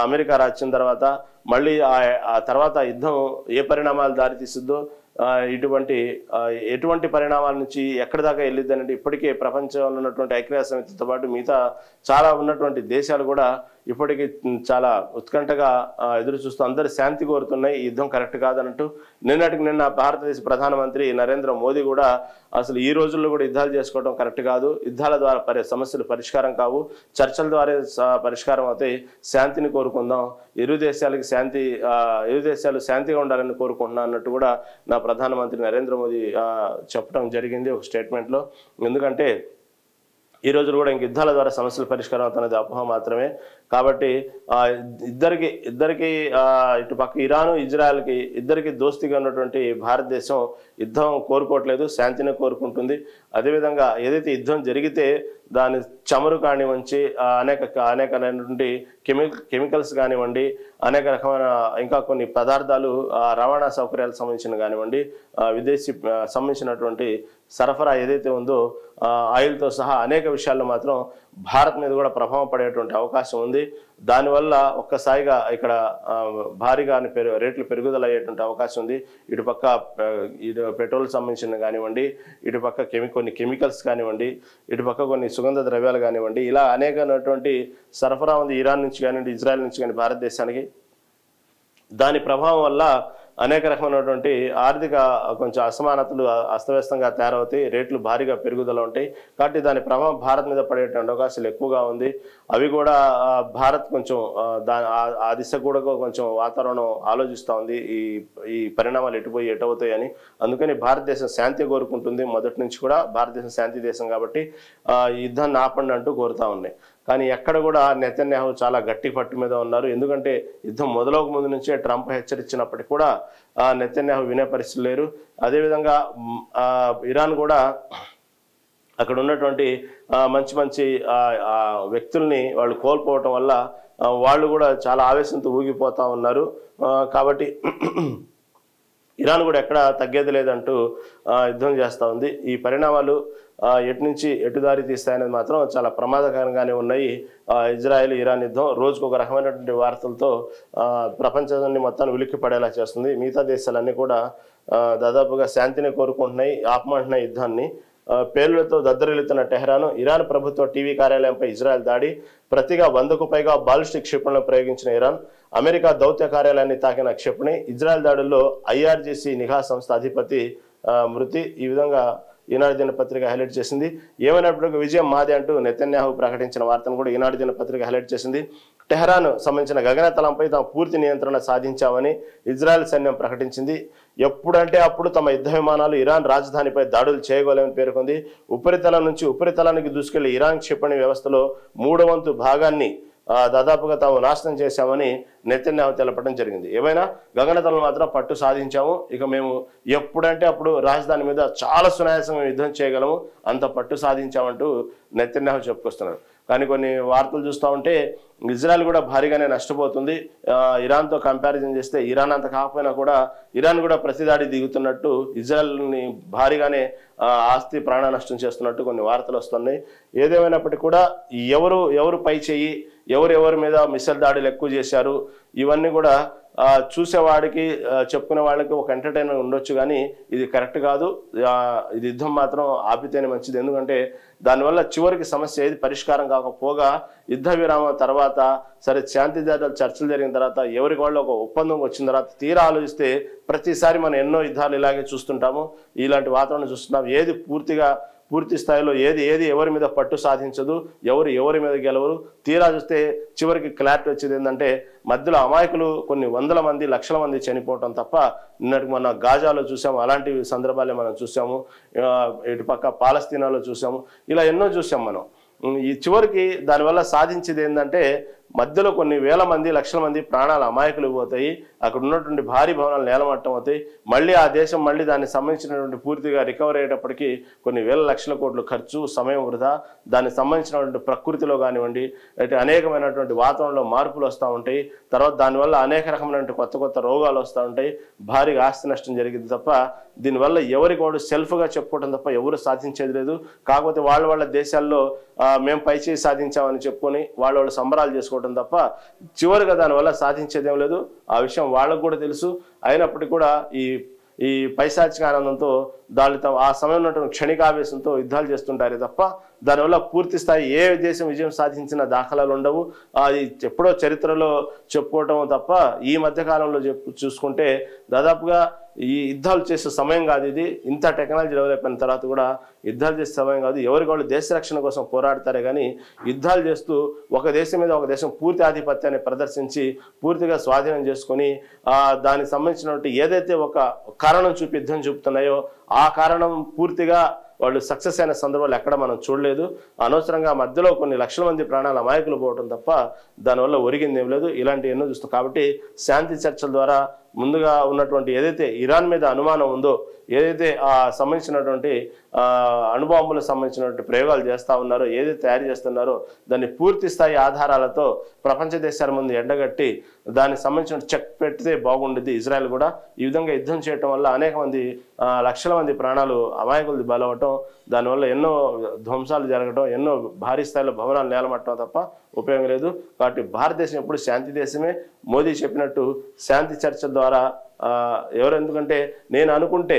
అమెరికా వచ్చిన తర్వాత మళ్ళీ ఆ తర్వాత యుద్ధం ఏ పరిణామాలు దారితీస్తుందో ఎటువంటి పరిణామాల నుంచి ఎక్కడి దాకా వెళ్ళిద్ది అనేది ఇప్పటికే ప్రపంచంలో ఉన్నటువంటి ఐక్యరాజ్య సమితితో పాటు మిగతా చాలా ఉన్నటువంటి దేశాలు కూడా ఇప్పటికీ చాలా ఉత్కంఠగా ఎదురు చూస్తూ అందరూ శాంతి కోరుతున్నాయి. ఈ యుద్ధం కరెక్ట్ కాదన్నట్టు. నిన్న భారతదేశ ప్రధానమంత్రి నరేంద్ర మోదీ కూడా అసలు ఈ రోజుల్లో కూడా యుద్ధాలు చేసుకోవడం కరెక్ట్ కాదు, యుద్ధాల ద్వారా సమస్యలు పరిష్కారం కావు, చర్చల ద్వారా పరిష్కారం అవుతాయి, శాంతిని కోరుకుందాం, ఇరు దేశాలు శాంతిగా ఉండాలని కోరుకుంటున్నా అన్నట్టు కూడా నా ప్రధానమంత్రి నరేంద్ర మోదీ చెప్పడం జరిగింది ఒక స్టేట్మెంట్లో. ఎందుకంటే ఈ రోజు కూడా ఇంక యుద్ధాల ద్వారా సమస్యల పరిష్కారం అవుతున్నది అపోహ మాత్రమే. కాబట్టి ఇద్దరికి ఇటుపక్క ఇరాను ఇజ్రాయెల్కి ఇద్దరికి దోస్తిగా ఉన్నటువంటి భారతదేశం యుద్ధం కోరుకోవట్లేదు, శాంతిని కోరుకుంటుంది. అదేవిధంగా ఏదైతే యుద్ధం జరిగితే దాని చమురు కానివ్వండి, అనేకమైనటువంటి కెమికల్స్ కానివ్వండి, అనేక రకమైన ఇంకా కొన్ని పదార్థాలు రవాణా సౌకర్యాలకు సంబంధించిన కానివ్వండి, విదేశీ సంబంధించినటువంటి సరఫరా ఏదైతే ఉందో ఆయిల్తో సహా అనేక విషయాల్లో మాత్రం భారత్ మీద కూడా ప్రభావం పడేటువంటి అవకాశం ఉంది. దానివల్ల ఒక్కసారిగా ఇక్కడ భారీగా రేట్లు పెరుగుదల అయ్యేటువంటి అవకాశం ఉంది. ఇటుపక్క పెట్రోల్ సంబంధించిన కానివ్వండి, ఇటుపక్క కొన్ని కెమికల్స్ కానివ్వండి, ఇటుపక్క కొన్ని సుగంధ ద్రవ్యాలు కానివ్వండి, ఇలా అనేకమైనటువంటి సరఫరా ఉంది ఇరాన్ నుంచి కానివ్వండి, ఇజ్రాయెల్ నుంచి కానీ భారతదేశానికి. దాని ప్రభావం వల్ల అనేక రకమైనటువంటి ఆర్థిక కొంచెం అసమానతలు అస్తవ్యస్తంగా తయారవుతాయి, రేట్లు భారీగా పెరుగుదల ఉంటాయి. కాబట్టి దాని ప్రభావం భారత్ మీద పడేటువంటి అవకాశాలు ఎక్కువగా ఉంది. అవి కూడా భారత్ కొంచెం ఆ దిశ కూడా కొంచెం వాతావరణం ఆలోచిస్తూ ఉంది ఈ పరిణామాలు ఎటవుతాయి అని. అందుకని భారతదేశం శాంతి కోరుకుంటుంది. మొదటి నుంచి కూడా భారతదేశం శాంతి దేశం కాబట్టి ఈ యుద్ధాన్ని ఆపండి అంటూ కోరుతా ఉన్నాయి. కానీ ఎక్కడ కూడా నెతన్యాహు చాలా గట్టి పట్టు మీద ఉన్నారు. ఎందుకంటే యుద్ధం మొదలవక ముందు నుంచే ట్రంప్ హెచ్చరించినప్పటికీ కూడా నెతన్యాహు వినే పరిస్థితి లేరు. అదేవిధంగా ఇరాన్ కూడా అక్కడ ఉన్నటువంటి మంచి వ్యక్తుల్ని వాళ్ళు కోల్పోవటం వల్ల వాళ్ళు కూడా చాలా ఆవేశంతో ఊగిపోతా ఉన్నారు. కాబట్టి ఇరాన్ కూడా ఎక్కడ తగ్గేది లేదంటూ యుద్ధం చేస్తూ ఉంది. ఈ పరిణామాలు ఎటు నుంచి ఎటు దారి తీస్తాయనేది మాత్రం చాలా ప్రమాదకరంగానే ఉన్నాయి. ఇజ్రాయెల్ ఇరాన్ యుద్ధం రోజుకు ఒక రకమైనటువంటి వార్తలతో ప్రపంచాన్ని మొత్తాన్ని ఉలిక్కి పడేలా చేస్తుంది. మిగతా దేశాలన్నీ కూడా దాదాపుగా శాంతిని కోరుకుంటున్నాయి, ఆపమంటున్నాయి యుద్ధాన్ని. పేలులతో దద్దరిల్లుతున్న టెహ్రాన్, ఇరాన్ ప్రభుత్వ టీవీ కార్యాలయంపై ఇజ్రాయెల్ దాడి, ప్రతిగా 100కు పైగా బాలిస్టిక్ క్షిపణులను ప్రయోగించిన ఇరాన్, అమెరికా దౌత్య కార్యాలయాన్ని తాకిన క్షిపణి, ఇజ్రాయెల్ దాడుల్లో IRGC నిఘా సంస్థ అధిపతి మృతి. ఈ విధంగా ఈనాడు దినపత్రిక హైలైట్ చేసింది. ఏమైనప్పటికీ విజయం మాదే అంటూ నెతన్యాహు ప్రకటించిన వార్తను కూడా ఈనాడు దినపత్రిక హైలైట్ చేసింది. టెహరాన్ సంబంధించిన గగనతలంపై తాము పూర్తి నియంత్రణ సాధించామని ఇజ్రాయెల్ సైన్యం ప్రకటించింది. ఎప్పుడంటే అప్పుడు తమ యుద్ధ విమానాలు ఇరాన్ రాజధానిపై దాడులు చేయగలవని పేర్కొంది. ఉపరితలం నుంచి ఉపరితలానికి దూసుకెళ్లి ఇరాన్ క్షిపణి వ్యవస్థలో 3/4 భాగాన్ని దాదాపుగా తాము నాశనం చేశామని నెతన్యాహు తెలపడం జరిగింది. ఏమైనా గగనతలం మాత్రం పట్టు సాధించాము, ఇక మేము ఎప్పుడంటే అప్పుడు రాజధాని మీద చాలా సునాయాసంగా యుద్ధం చేయగలము, అంత పట్టు సాధించామంటూ నెతన్యాహు చెప్పుకొస్తున్నారు. కానీ కొన్ని వార్తలు చూస్తూ ఉంటే ఇజ్రాయెల్ కూడా భారీగానే నష్టపోతుంది. ఇరాన్తో కంపారిజన్ చేస్తే ఇరాన్ అంత కాకపోయినా కూడా ఇరాన్ కూడా ప్రతిదాడి దిగుతున్నట్టు ఇజ్రాయెల్ని భారీగానే ఆస్తి ప్రాణ నష్టం చేస్తున్నట్టు కొన్ని వార్తలు వస్తున్నాయి. ఏదేమైనప్పటికీ కూడా ఎవరు పై చేయి, ఎవరి మీద మిసైల్ దాడులు ఎక్కువ చేశారు, ఇవన్నీ కూడా చూసేవాడికి చెప్పుకునే వాళ్ళకి ఒక ఎంటర్టైన్మెంట్ ఉండొచ్చు, కానీ ఇది కరెక్ట్ కాదు. ఇది యుద్ధం మాత్రం ఆపితేనే మంచిది. ఎందుకంటే దానివల్ల చివరికి సమస్య ఏది పరిష్కారం కాకపోగా యుద్ధ విరామం తర్వాత సరే శాంతి చర్చలు జరిగిన తర్వాత ఎవరికి వాళ్ళు ఒక ఒప్పందం వచ్చిన తర్వాత తీరా ఆలోచిస్తే ప్రతిసారి మనం ఎన్నో యుద్ధాలు ఇలాగే చూస్తుంటాము, ఇలాంటి వాతావరణం చూస్తున్నాం. ఏది పూర్తి స్థాయిలో ఏది ఎవరి మీద పట్టు సాధించదు, ఎవరి మీద గెలవరు. తీరా చూస్తే చివరికి క్లారిటీ వచ్చేది ఏంటంటే మధ్యలో అమాయకులు కొన్ని వందల మంది లక్షల మంది చనిపోవటం తప్ప. నిన్నటికి మన గాజాలో చూసాము, అలాంటి సందర్భాలే మనం చూసాము. ఇటుపక్క పాలస్తీనాలో చూసాము, ఇలా ఎన్నో చూసాం మనం. ఈ చివరికి దానివల్ల సాధించేది ఏంటంటే మధ్యలో కొన్ని వేల మంది లక్షల మంది ప్రాణాలు అమాయకులు పోతాయి, అక్కడ ఉన్నటువంటి భారీ భవనాలు నేలమట్టం అవుతాయి. మళ్ళీ ఆ దేశం మళ్ళీ దానికి సంబంధించినటువంటి పూర్తిగా రికవర్ అయ్యేటప్పటికీ కొన్ని వేల లక్షల కోట్లు ఖర్చు, సమయం వృధా. దానికి సంబంధించినటువంటి ప్రకృతిలో కానివ్వండి, అయితే అనేకమైనటువంటి వాతావరణంలో మార్పులు వస్తూ ఉంటాయి. తర్వాత దానివల్ల అనేక రకమైనటువంటి కొత్త రోగాలు వస్తూ ఉంటాయి, భారీగా ఆస్తి నష్టం జరిగింది తప్ప దీనివల్ల ఎవరికి వాడు సెల్ఫ్గా చెప్పుకోవడం తప్ప ఎవరు సాధించేది లేదు. కాకపోతే వాళ్ళ దేశాల్లో మేము పైచేయి సాధించామని చెప్పుకొని వాళ్ళు సంబరాలు చేసుకోవడం తప్ప చివరిగా దానివల్ల సాధించేదేం లేదు. ఆ విషయం వాళ్ళకు కూడా తెలుసు. అయినప్పటికీ కూడా ఈ పైశాచిక ఆనందంతో దానితో ఆ సమయం ఉన్నటువంటి క్షణికావేశంతో యుద్ధాలు చేస్తుంటారే తప్ప దానివల్ల పూర్తి స్థాయి ఏ దేశం విజయం సాధించిన దాఖలాలు ఉండవు. అది ఎప్పుడో చరిత్రలో చెప్పుకోవటం తప్ప ఈ మధ్య కాలంలో చూసుకుంటే దాదాపుగా ఈ యుద్ధాలు చేసే సమయం కాదు ఇది. ఇంత టెక్నాలజీ డెవలప్ అయిన తర్వాత కూడా యుద్ధాలు చేసే సమయం కాదు. ఎవరికి వాళ్ళు దేశ రక్షణ కోసం పోరాడతారే కానీ యుద్ధాలు చేస్తూ ఒక దేశం మీద ఒక దేశం పూర్తి ఆధిపత్యాన్ని ప్రదర్శించి పూర్తిగా స్వాధీనం చేసుకొని దానికి సంబంధించినటువంటి ఏదైతే ఒక కారణం చూపి యుద్ధం చూపుతున్నాయో ఆ కారణం పూర్తిగా వాళ్ళు సక్సెస్ అయిన సందర్భాలు ఎక్కడ మనం చూడలేదు. అనవసరంగా మధ్యలో కొన్ని లక్షల మంది ప్రాణాలు అమాయకులు పోవడం తప్ప దానివల్ల ఒరిగింది ఏం లేదు. ఇలాంటి ఎన్నో చూస్తాం. కాబట్టి శాంతి చర్చల ద్వారా ముందుగా ఉన్నటువంటి ఏదైతే ఇరాన్ మీద అనుమానం ఉందో, ఏదైతే సంబంధించినటువంటి అణుబాంబులకు సంబంధించినటువంటి ప్రయోగాలు చేస్తూ ఉన్నారో, ఏదైతే తయారు చేస్తున్నారో దాన్ని పూర్తి స్థాయి ఆధారాలతో ప్రపంచ దేశాల ముందు ఎండగట్టి దానికి సంబంధించిన చెక్ పెడితే బాగుండేది. ఇజ్రాయెల్ కూడా ఈ విధంగా యుద్ధం చేయటం వల్ల అనేక మంది లక్షల మంది ప్రాణాలు అమాయకులు బలవటం, దానివల్ల ఎన్నో ధ్వంసాలు జరగటం, ఎన్నో భారీ స్థాయిలో భవనాలు నేలమట్టడం తప్ప ఉపయోగం లేదు. కాబట్టి భారతదేశం ఎప్పుడు శాంతి దేశమే. మోదీ చెప్పినట్టు శాంతి చర్చల ద్వారా ఎందుకంటే నేను అనుకుంటే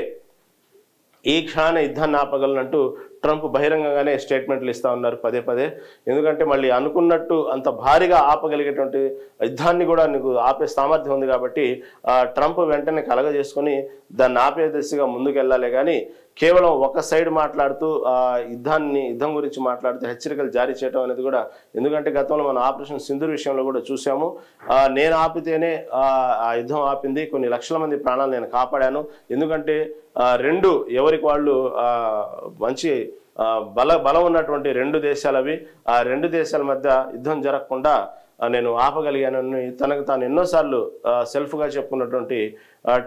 ఈ క్షణాన్ని యుద్ధాన్ని ఆపగలనంటూ ట్రంప్ బహిరంగంగానే స్టేట్మెంట్లు ఇస్తూ ఉన్నారు పదే. ఎందుకంటే మళ్ళీ అనుకున్నట్టు అంత భారీగా ఆపగలిగేటువంటి యుద్ధాన్ని కూడా నీకు ఆపే సామర్థ్యం ఉంది కాబట్టి ట్రంప్ వెంటనే కలగజేసుకొని దాన్ని ఆపే దిశగా ముందుకెళ్ళాలి. కానీ కేవలం ఒక సైడ్ మాట్లాడుతూ యుద్ధం గురించి మాట్లాడుతూ హెచ్చరికలు జారీ చేయడం అనేది కూడా, ఎందుకంటే గతంలో మనం ఆపరేషన్ సింధూర్ విషయంలో కూడా చూసాము. నేను ఆపితేనే ఆ యుద్ధం ఆపింది, కొన్ని లక్షల మంది ప్రాణాలు నేను కాపాడాను. ఎందుకంటే రెండు ఎవరికి వాళ్ళు మంచి బలం ఉన్నటువంటి రెండు దేశాలు అవి. ఆ రెండు దేశాల మధ్య యుద్ధం జరగకుండా నేను ఆపగలిగానని తనకు తాను ఎన్నోసార్లు సెల్ఫ్గా చెప్పుకున్నటువంటి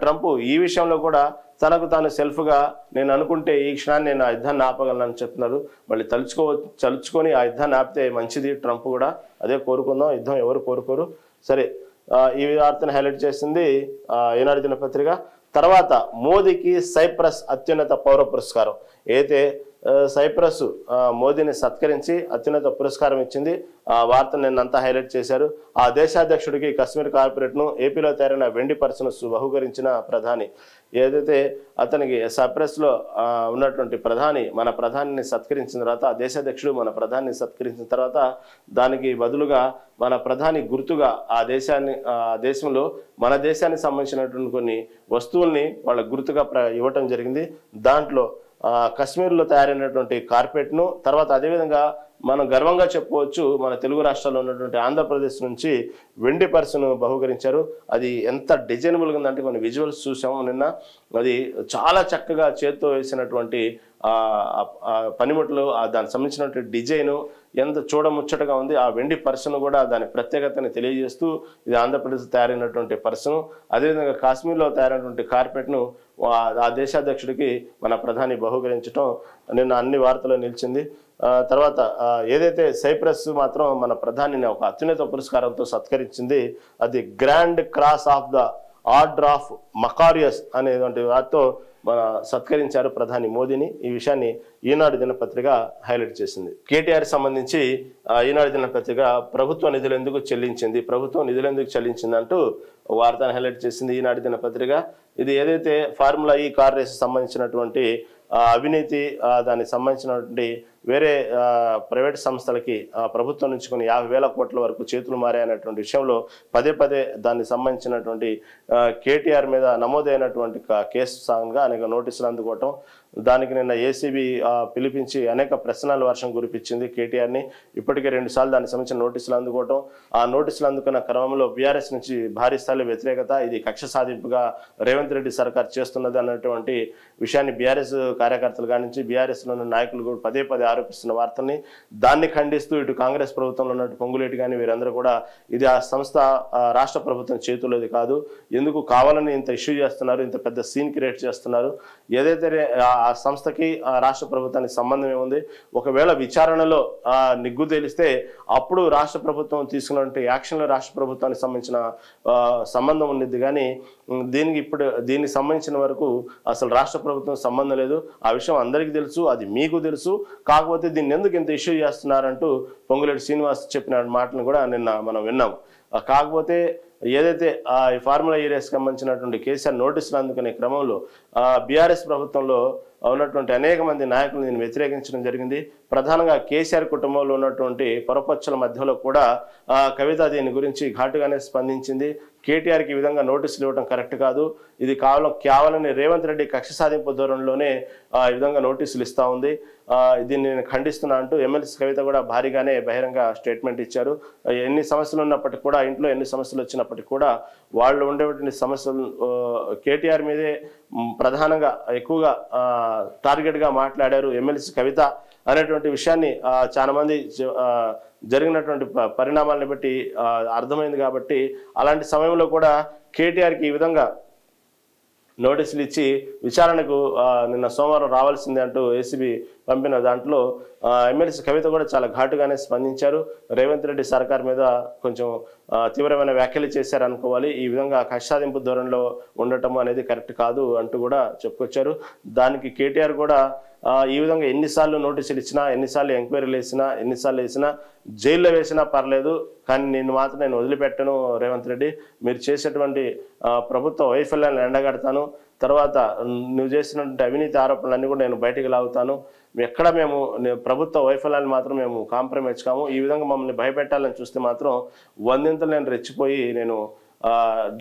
ట్రంప్ ఈ విషయంలో కూడా తనకు తాను సెల్ఫ్గా నేను అనుకుంటే ఈ క్షణాన్ని నేను ఆ యుద్ధాన్ని ఆపగలనని చెప్తున్నారు. మళ్ళీ తలుచుకొని ఆ యుద్ధాన్ని ఆపితే మంచిది. ట్రంప్ కూడా అదే కోరుకుందాం. యుద్ధం ఎవరు కోరుకోరు. సరే, ఈ వార్తను హైలైట్ చేసింది ఈనాడు దినపత్రిక. తర్వాత మోదీకి సైప్రస్ అత్యున్నత పౌర పురస్కారం. అయితే సైప్రస్ మోదీని సత్కరించి అత్యున్నత పురస్కారం ఇచ్చింది. ఆ వార్తను నిన్నంతా హైలైట్ చేశారు. ఆ దేశాధ్యక్షుడికి కశ్మీర్ కార్పొరేట్ను ఏపీలో తయారైన వెండి పర్సును బహుకరించిన ప్రధాని. ఏదైతే అతనికి సైప్రస్లో ఉన్నటువంటి మన ప్రధానిని సత్కరించిన తర్వాత, ఆ దేశాధ్యక్షుడు మన ప్రధానిని సత్కరించిన తర్వాత దానికి బదులుగా మన ప్రధాని గుర్తుగా ఆ దేశంలో మన దేశానికి సంబంధించినటువంటి కొన్ని వస్తువుల్ని వాళ్ళ గుర్తుగా ఇవ్వటం జరిగింది. దాంట్లో కశ్మీర్లో తయారైనటువంటి కార్పెట్ను, తర్వాత అదేవిధంగా మనం గర్వంగా చెప్పుకోవచ్చు మన తెలుగు రాష్ట్రాల్లో ఉన్నటువంటి ఆంధ్రప్రదేశ్ నుంచి వెండి పర్సును బహుకరించారు. అది ఎంత డిజైనబుల్గా ఉందంటే కొన్ని విజువల్స్ చూసాము నిన్న. అది చాలా చక్కగా చేత్తో వేసినటువంటి పనిముట్లు, దానికి సంబంధించినటువంటి డిజైను ఎంత చూడముచ్చటగా ఉంది. ఆ వెండి పర్సును కూడా దాని ప్రత్యేకతని తెలియజేస్తూ ఇది ఆంధ్రప్రదేశ్ తయారైనటువంటి పర్సును, అదేవిధంగా కాశ్మీర్లో తయారైనటువంటి కార్పెట్ను ఆ దేశాధ్యక్షుడికి మన ప్రధాని బహుకరించడం నిన్న అన్ని వార్తల్లో నిలిచింది. తర్వాత ఏదైతే సైప్రస్ మాత్రం మన ప్రధానిని ఒక అత్యున్నత పురస్కారంతో సత్కరించింది. అది Grand Cross of the Order of Makarios అనేటువంటి వాటితో మన సత్కరించారు ప్రధాని మోదీని. ఈ విషయాన్ని ఈనాడు దినపత్రిక హైలైట్ చేసింది. కేటీఆర్ సంబంధించి ఈనాడు దినపత్రిక ప్రభుత్వ నిధులు ఎందుకు చెల్లించింది, ప్రభుత్వం నిధులు ఎందుకు చెల్లించింది అంటూ వార్తను హైలైట్ చేసింది ఈనాడు దినపత్రిక. ఇది ఏదైతే ఫార్ములా ఈ కార్ రేస్ సంబంధించినటువంటి అవినీతి, దానికి సంబంధించినటువంటి వేరే ప్రైవేట్ సంస్థలకి ప్రభుత్వం నుంచి కొన్ని 50,000 కోట్ల వరకు చేతులు మారాయనేటువంటి విషయంలో పదే పదే దానికి సంబంధించినటువంటి కేటీఆర్ మీద నమోదైనటువంటి కేసు సాంగ్గా అనేక నోటీసులు అందుకోవటం, దానికి నిన్న ఏసీబీ పిలిపించి అనేక ప్రశ్నల వర్షం కురిపించింది కేటీఆర్ని. ఇప్పటికే 2 సార్లు దానికి సంబంధించిన నోటీసులు అందుకోవటం, ఆ నోటీసులు అందుకున్న క్రమంలో బీఆర్ఎస్ నుంచి భారీ స్థాయిలో వ్యతిరేకత, ఇది కక్ష సాధింపుగా రేవంత్ రెడ్డి సర్కార్ చేస్తున్నది అన్నటువంటి విషయాన్ని బీఆర్ఎస్ కార్యకర్తలు కానించి బీఆర్ఎస్లోని నాయకులు కూడా పదే పదే ఆరోపిస్తున్న వార్తల్ని దాన్ని ఖండిస్తూ ఇటు కాంగ్రెస్ ప్రభుత్వంలో ఉన్నట్టు పొంగులేటి కానీ వీరందరూ కూడా ఇది ఆ సంస్థ రాష్ట్ర ప్రభుత్వం చేతుల్లోది కాదు, ఎందుకు కావాలని ఇంత ఇష్యూ చేస్తున్నారు, ఇంత పెద్ద సీన్ క్రియేట్ చేస్తున్నారు, ఏదైతే ఆ సంస్థకి ఆ రాష్ట్ర ప్రభుత్వానికి సంబంధం ఏముంది, ఒకవేళ విచారణలో నిగ్గు తేలిస్తే అప్పుడు రాష్ట్ర ప్రభుత్వం తీసుకున్నటువంటి యాక్షన్లో రాష్ట్ర ప్రభుత్వానికి సంబంధించిన సంబంధం ఉన్నది. కానీ దీనికి సంబంధించిన వరకు అసలు రాష్ట్ర ప్రభుత్వం సంబంధం లేదు. ఆ విషయం అందరికీ తెలుసు, అది మీకు తెలుసు, కాకపోతే దీన్ని ఎందుకు ఇంత ఇష్యూ చేస్తున్నారంటూ పొంగులేటి శ్రీనివాస్ చెప్పిన మాటలను కూడా నిన్న మనం విన్నాం. కాకపోతే ఏదైతే ఈ ఫార్ములా ఈ రేస్కి సంబంధించినటువంటి కేసీఆర్ నోటీసులు అందుకునే క్రమంలో బీఆర్ఎస్ ప్రభుత్వంలో ఉన్నటువంటి అనేక మంది నాయకులు దీన్ని వ్యతిరేకించడం జరిగింది. ప్రధానంగా కేసీఆర్ కుటుంబంలో ఉన్నటువంటి పొరపచ్చుల మధ్యలో కూడా కవిత దీని గురించి ఘాటుగానే స్పందించింది. కేటీఆర్కి ఈ విధంగా నోటీసులు ఇవ్వడం కరెక్ట్ కాదు, ఇది కేవలం రేవంత్ రెడ్డి కక్ష సాధింపు ధోరణిలోనే ఈ విధంగా నోటీసులు ఇస్తూ ఉంది, దీన్ని నేను ఖండిస్తున్నా అంటూ ఎమ్మెల్సీ కవిత కూడా భారీగానే బహిరంగ స్టేట్మెంట్ ఇచ్చారు. ఎన్ని సమస్యలు ఉన్నప్పటికీ కూడా, ఇంట్లో ఎన్ని సమస్యలు వచ్చినప్పటికీ కూడా వాళ్ళు ఉండేటువంటి సమస్యలు కేటీఆర్ మీదే ప్రధానంగా ఎక్కువగా టార్గెట్గా మాట్లాడారు ఎమ్మెల్సీ కవిత అనేటువంటి విషయాన్ని చాలా మంది జరిగినటువంటి పరిణామాలను బట్టి అర్థమైంది. కాబట్టి అలాంటి సమయంలో కూడా కేటీఆర్కి ఈ విధంగా నోటీసులు ఇచ్చి విచారణకు నిన్న సోమవారం రావాల్సిందే అంటూ ఏసీబీ పంపిన దాంట్లో ఎమ్మెల్సీ కవిత కూడా చాలా ఘాటుగానే స్పందించారు. రేవంత్ రెడ్డి సర్కార్ మీద కొంచెం తీవ్రమైన వ్యాఖ్యలు చేశారు అనుకోవాలి. ఈ విధంగా కక్షాదింపు ధోరణిలో ఉండటం అనేది కరెక్ట్ కాదు అంటూ కూడా చెప్పుకొచ్చారు. దానికి కేటీఆర్ కూడా ఈ విధంగా ఎన్నిసార్లు నోటీసులు ఇచ్చినా, ఎన్నిసార్లు ఎంక్వైరీలు వేసినా, ఎన్నిసార్లు వేసినా, జైల్లో వేసినా పర్లేదు, కానీ నేను వదిలిపెట్టను రేవంత్ రెడ్డి, మీరు చేసేటువంటి ప్రభుత్వ వైఫల్యాన్ని ఎండగడతాను, తర్వాత నువ్వు చేసినటువంటి అవినీతి ఆరోపణలన్నీ కూడా నేను బయటికి లాగుతాను, ఎక్కడ మేము ప్రభుత్వ వైఫల్యాన్ని మాత్రం మేము కాంప్రమైజ్ కాము, ఈ విధంగా మమ్మల్ని భయపెట్టాలని చూస్తే మాత్రం వందింతలు నేను రెచ్చిపోయి నేను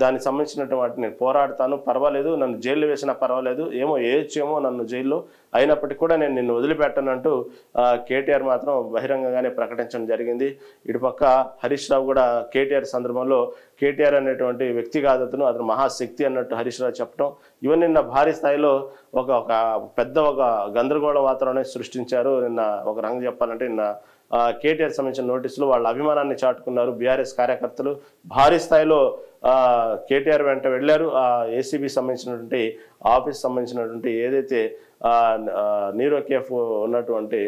దానికి సంబంధించినటువంటి వాటిని నేను పోరాడతాను, పర్వాలేదు, నన్ను జైల్లో వేసినా పర్వాలేదు, ఏమో నన్ను జైల్లో, అయినప్పటికీ కూడా నేను నిన్ను వదిలిపెట్టనంటూ కేటీఆర్ మాత్రం బహిరంగంగానే ప్రకటించడం జరిగింది. ఇటుపక్క హరీష్ రావు కూడా కేటీఆర్ సందర్భంలో కేటీఆర్ అనేటువంటి వ్యక్తిగతను అతను మహాశక్తి అన్నట్టు హరీష్ రావు చెప్పడం, ఇవన్నీ నిన్న భారీ స్థాయిలో ఒక పెద్ద గందరగోళ వాతావరణం సృష్టించారు. నిన్న ఒక రంగు చెప్పాలంటే నిన్న కేటీఆర్ సంబంధించిన నోటీసులు వాళ్ళ అభిమానాన్ని చాటుకున్నారు. బీఆర్ఎస్ కార్యకర్తలు భారీ స్థాయిలో కేటీఆర్ వెంట వెళ్ళారు. ఏసీబీ సంబంధించినటువంటి ఆఫీస్ సంబంధించినటువంటి ఏదైతే నీరోకేఫ్ ఉన్నటువంటి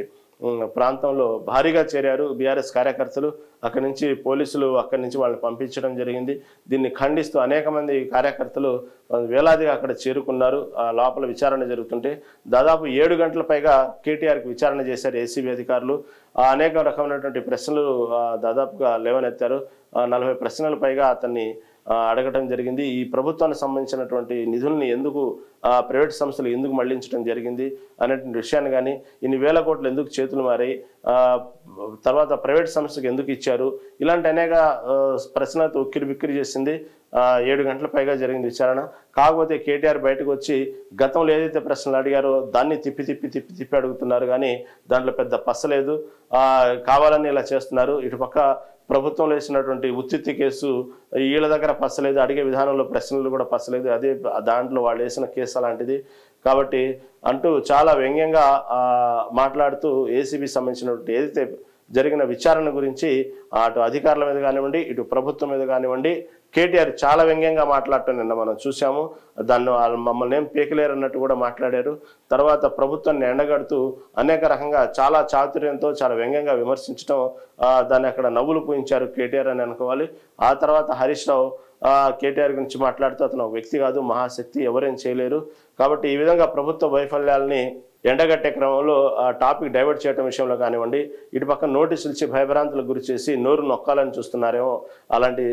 ప్రాంతంలో భారీగా చేరారు బీఆర్ఎస్ కార్యకర్తలు. అక్కడి నుంచి పోలీసులు అక్కడి నుంచి వాళ్ళని పంపించడం జరిగింది. దీన్ని ఖండిస్తూ అనేక మంది కార్యకర్తలు వేలాదిగా అక్కడ చేరుకున్నారు. లోపల విచారణ జరుగుతుంటే దాదాపు 7 గంటల పైగా కేటీఆర్కి విచారణ చేశారు ఏసీబీ అధికారులు. అనేక రకమైనటువంటి ప్రశ్నలు దాదాపుగా లేవనెత్తారు. 40 ప్రశ్నల పైగా అతన్ని అడగటం జరిగింది. ఈ ప్రభుత్వానికి సంబంధించినటువంటి నిధుల్ని ఎందుకు ప్రైవేట్ సంస్థలు ఎందుకు మళ్లించడం జరిగింది అనేటువంటి విషయాన్ని కానీ, ఇన్ని వేల కోట్లు ఎందుకు చేతులు మారాయి, తర్వాత ప్రైవేట్ సంస్థకు ఎందుకు ఇచ్చారు, ఇలాంటి అనేక ప్రశ్నలతో ఉక్కిరి బిక్కిరి చేసింది. 7 గంటల పైగా జరిగింది విచారణ. కాకపోతే కేటీఆర్ బయటకు వచ్చి గతంలో ఏదైతే ప్రశ్నలు అడిగారో దాన్ని తిప్పి అడుగుతున్నారు, కానీ దాంట్లో పెద్ద పసలేదు. కావాలని ఇలా చేస్తున్నారు. ఇటుపక్క ప్రభుత్వంలో వేసినటువంటి ఉత్తిత్తి కేసు వీళ్ళ దగ్గర పసలేదు, అడిగే విధానంలో ప్రశ్నలు కూడా పసలేదు, అదే దాంట్లో వాళ్ళు వేసిన కేసు అలాంటిది. కాబట్టి అంటూ చాలా వ్యంగ్యంగా మాట్లాడుతూ ఏసీబీ సంబంధించినటువంటి ఏదైతే జరిగిన విచారణ గురించి అటు అధికారుల మీద కానివ్వండి, ఇటు ప్రభుత్వం మీద కానివ్వండి, కేటీఆర్ చాలా వ్యంగ్యంగా మాట్లాడటం నిన్న మనం చూసాము. దాన్ని మమ్మల్ని ఏం పీకలేరు అన్నట్టు కూడా మాట్లాడారు. తర్వాత ప్రభుత్వాన్ని ఎండగడుతూ అనేక రకంగా చాలా చాతుర్యంతో చాలా వ్యంగ్యంగా విమర్శించడం, దాన్ని అక్కడ నవ్వులు పూయించారు కేటీఆర్ అని అనుకోవాలి. ఆ తర్వాత హరీష్ రావు కేటీఆర్ గురించి మాట్లాడుతూ అతను ఒక వ్యక్తి కాదు, మహాశక్తి, ఎవరేం చేయలేరు. కాబట్టి ఈ విధంగా ప్రభుత్వ వైఫల్యాలని ఎండగట్టే క్రమంలో ఆ టాపిక్ డైవర్ట్ చేయడం విషయంలో కానివ్వండి, ఇటు పక్క నోటీసులు ఇచ్చి భయభ్రాంతులకు గురి చేసి నోరు నొక్కాలని చూస్తున్నారేమో, అలాంటి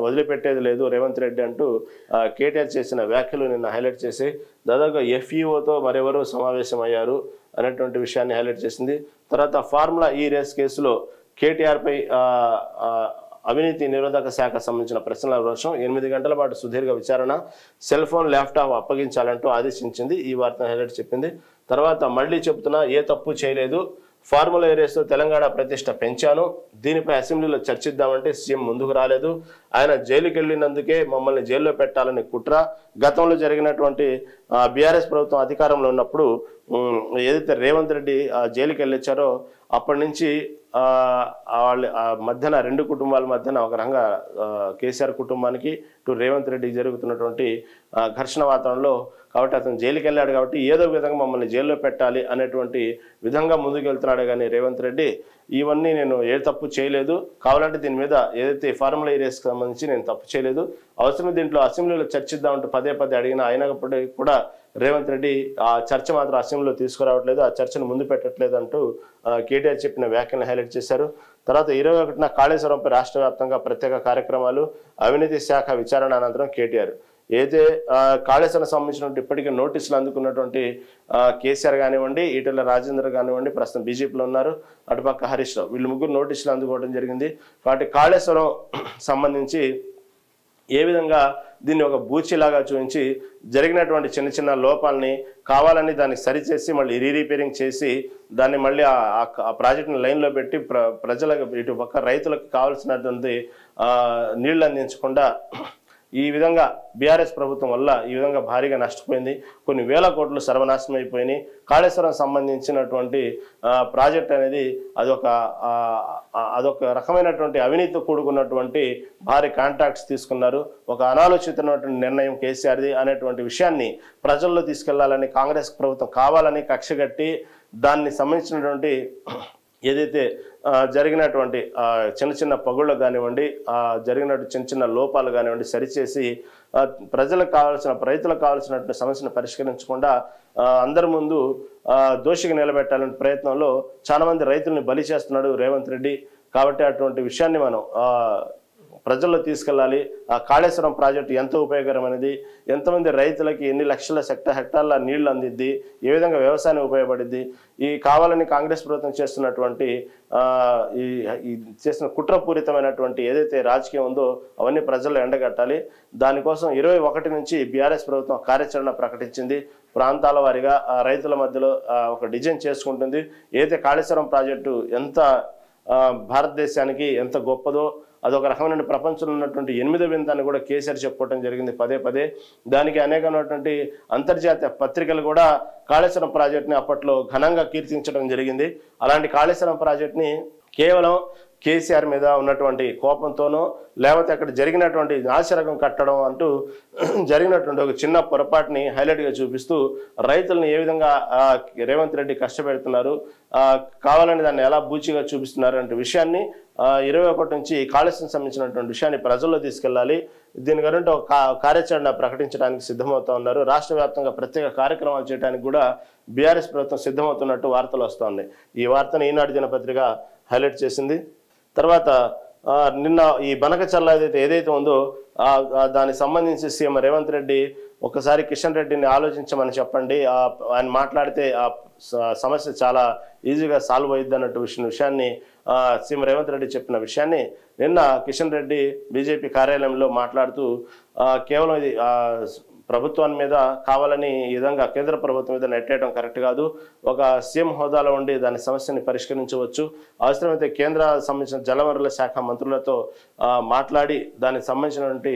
వదిలిపెట్టేది లేదు రేవంత్ రెడ్డి అంటూ కేటీఆర్ చేసిన వ్యాఖ్యలు నిన్న హైలైట్ చేసి దాదాపుగా ఎఫ్ఈఓతో మరెవరూ సమావేశమయ్యారు అనేటువంటి విషయాన్ని హైలైట్ చేసింది. తర్వాత ఫార్ములా ఈ రేస్ కేసులో కేటీఆర్పై అవినీతి నిరోధక శాఖ సంబంధించిన ప్రశ్నల వర్షం 8 గంటల పాటు సుదీర్ఘ విచారణ, సెల్ ఫోన్ ల్యాప్టాప్ అప్పగించాలంటూ ఆదేశించింది. ఈ వార్తను హైలైట్ చెప్పింది. తర్వాత మళ్ళీ చెప్తున్నా, ఏ తప్పు చేయలేదు, ఫార్ములా ఏరియాస్తో తెలంగాణ ప్రతిష్ట పెంచాను, దీనిపై అసెంబ్లీలో చర్చిద్దామంటే సీఎం ముందుకు రాలేదు, ఆయన జైలుకి వెళ్ళినందుకే మమ్మల్ని జైల్లో పెట్టాలని కుట్ర, గతంలో జరిగినటువంటి బీఆర్ఎస్ ప్రభుత్వం అధికారంలో ఉన్నప్పుడు ఏదైతే రేవంత్ రెడ్డి జైలుకి వెళ్ళొచ్చారో అప్పటి నుంచి వాళ్ళ మధ్యన 2 కుటుంబాల మధ్యన ఒక రంగా కేసీఆర్ కుటుంబానికి ఇటు రేవంత్ రెడ్డికి జరుగుతున్నటువంటి ఘర్షణ వాతావరణంలో, కాబట్టి అతను జైలుకి వెళ్ళాడు కాబట్టి ఏదో విధంగా మమ్మల్ని జైల్లో పెట్టాలి అనేటువంటి విధంగా ముందుకు వెళ్తున్నాడు. కానీ రేవంత్ రెడ్డి ఇవన్నీ నేను ఏ తప్పు చేయలేదు, కావాలంటే దీని మీద ఏదైతే ఫార్ములా ఏరియాస్కి సంబంధించి నేను తప్పు చేయలేదు, అవసరం దీంట్లో అసెంబ్లీలో చర్చిద్దామంటూ పదే అడిగిన అయినప్పటికీ కూడా రేవంత్ రెడ్డి ఆ చర్చ మాత్రం అసెంబ్లీలో తీసుకురావట్లేదు, ఆ చర్చను ముందు పెట్టట్లేదు అంటూ కేటీఆర్ చెప్పిన వ్యాఖ్యలను హైలైట్ చేశారు. తర్వాత 21న కాళేశ్వరంపై రాష్ట్ర వ్యాప్తంగా ప్రత్యేక కార్యక్రమాలు, అవినీతి శాఖ విచారణ అనంతరం కేటీఆర్ ఏదైతే కాళేశ్వరం సంబంధించినటువంటి ఇప్పటికీ నోటీసులు అందుకున్నటువంటి కేసీఆర్ కానివ్వండి, ఈటెల రాజేందర్ కానివ్వండి, ప్రస్తుతం బీజేపీలో ఉన్నారు, అటుపక్క హరీష్ రావు, వీళ్ళు ముగ్గురు నోటీసులు అందుకోవడం జరిగింది. కాబట్టి కాళేశ్వరం సంబంధించి ఏ విధంగా దీన్ని ఒక బూచిలాగా చూపించి జరిగినటువంటి చిన్న లోపాలని కావాలని దాన్ని సరిచేసి మళ్ళీ రీరిపేరింగ్ చేసి దాన్ని మళ్ళీ ఆ ప్రాజెక్టుని లైన్లో పెట్టి ప్రజలకు ఇటు పక్క రైతులకు కావాల్సినటువంటి నీళ్లు అందించకుండా ఈ విధంగా బీఆర్ఎస్ ప్రభుత్వం వల్ల ఈ విధంగా భారీగా నష్టపోయింది. కొన్ని వేల కోట్లు సర్వనాశనం అయిపోయినాయి. కాళేశ్వరం సంబంధించినటువంటి ప్రాజెక్ట్ అనేది అదొక రకమైనటువంటి అవినీతితో కూడుకున్నటువంటి భారీ కాంట్రాక్ట్స్ తీసుకున్నారు. ఒక అనాలోచితమైనటువంటి నిర్ణయం కేసీఆర్ది అనేటువంటి విషయాన్ని ప్రజల్లో తీసుకెళ్లాలని కాంగ్రెస్ ప్రభుత్వం కావాలని కక్షగట్టి దాన్ని సంబంధించినటువంటి ఏదైతే జరిగినటువంటి చిన్న పగుళ్ళు కానివ్వండి, జరిగినటువంటి చిన్న లోపాలు కానివ్వండి సరిచేసి ప్రజలకు కావాల్సిన రైతులకు కావాల్సినటువంటి సమస్యను పరిష్కరించకుండా అందరి ముందు దోషిగా నిలబెట్టాలనే ప్రయత్నంలో చాలా మంది రైతుల్ని బలి చేస్తున్నాడు రేవంత్ రెడ్డి. కాబట్టి అటువంటి విషయాన్ని మనం ప్రజల్లో తీసుకెళ్ళాలి. ఆ కాళేశ్వరం ప్రాజెక్టు ఎంత ఉపయోగకరమైనది, ఎంతమంది రైతులకి ఎన్ని లక్షల హెక్టార్ల నీళ్లు అందిద్ది, ఏ విధంగా వ్యవసాయం ఉపయోగపడిద్ది, ఈ కావాలని కాంగ్రెస్ ప్రభుత్వం చేస్తున్నటువంటి ఈ చేసిన కుట్రపూరితమైనటువంటి ఏదైతే రాజకీయం ఉందో అవన్నీ ప్రజల్లో ఎండగట్టాలి. దానికోసం 21 నుంచి బీఆర్ఎస్ ప్రభుత్వం కార్యాచరణ ప్రకటించింది. ప్రాంతాల వారీగా రైతుల మధ్యలో ఒక డిజైన్ చేసుకుంటుంది. ఏదైతే కాళేశ్వరం ప్రాజెక్టు ఎంత భారతదేశానికి ఎంత గొప్పదో అదొక రకమైన ప్రపంచంలో ఉన్నటువంటి 8వ వింతాన్ని కూడా కేసీఆర్ చెప్పుకోవడం జరిగింది పదే. దానికి అనేకమైనటువంటి అంతర్జాతీయ పత్రికలు కూడా కాళేశ్వరం ప్రాజెక్టుని అప్పట్లో ఘనంగా కీర్తించడం జరిగింది. అలాంటి కాళేశ్వరం ప్రాజెక్టుని కేవలం కేసీఆర్ మీద ఉన్నటువంటి కోపంతోనో లేకపోతే అక్కడ జరిగినటువంటి నాసిరకం కట్టడం అంటూ జరిగినటువంటి ఒక చిన్న పొరపాటుని హైలైట్గా చూపిస్తూ రైతులను ఏ విధంగా రేవంత్ రెడ్డి కష్టపెడుతున్నారు, కావాలని దాన్ని ఎలా బూచిగా చూపిస్తున్నారు అంటే విషయాన్ని 21 నుంచి కాళేశ్వరం సంబంధించినటువంటి విషయాన్ని ప్రజల్లో తీసుకెళ్లాలి. దీని గురించి ఒక కార్యాచరణ ప్రకటించడానికి సిద్ధమవుతా ఉన్నారు. రాష్ట్ర వ్యాప్తంగా ప్రత్యేక కార్యక్రమాలు చేయడానికి కూడా బీఆర్ఎస్ ప్రభుత్వం సిద్ధమవుతున్నట్టు వార్తలు వస్తున్నాయి. ఈ వార్తను ఈనాడు దినపత్రిక హైలైట్ చేసింది. తర్వాత నిన్న ఈ బనకచర్ల ఏదైతే ఉందో దానికి సంబంధించి సీఎం రేవంత్ రెడ్డి ఒకసారి కిషన్ రెడ్డిని ఆలోచించమని చెప్పండి, ఆయన మాట్లాడితే ఆ సమస్య చాలా ఈజీగా సాల్వ్ అయ్యిద్ది అన్నట్టు విషయాన్ని సీఎం రేవంత్ రెడ్డి చెప్పిన విషయాన్ని నిన్న కిషన్ రెడ్డి బీజేపీ కార్యాలయంలో మాట్లాడుతూ కేవలం ఇది ప్రభుత్వం మీద కావాలని ఈ విధంగా కేంద్ర ప్రభుత్వం మీద నెట్టేయడం కరెక్ట్ కాదు, ఒక సీఎం హోదాలో ఉండి దాని సమస్యని పరిష్కరించవచ్చు, అవసరమైతే కేంద్ర సంబంధించిన జలవనరుల శాఖ మంత్రులతో మాట్లాడి దానికి సంబంధించినటువంటి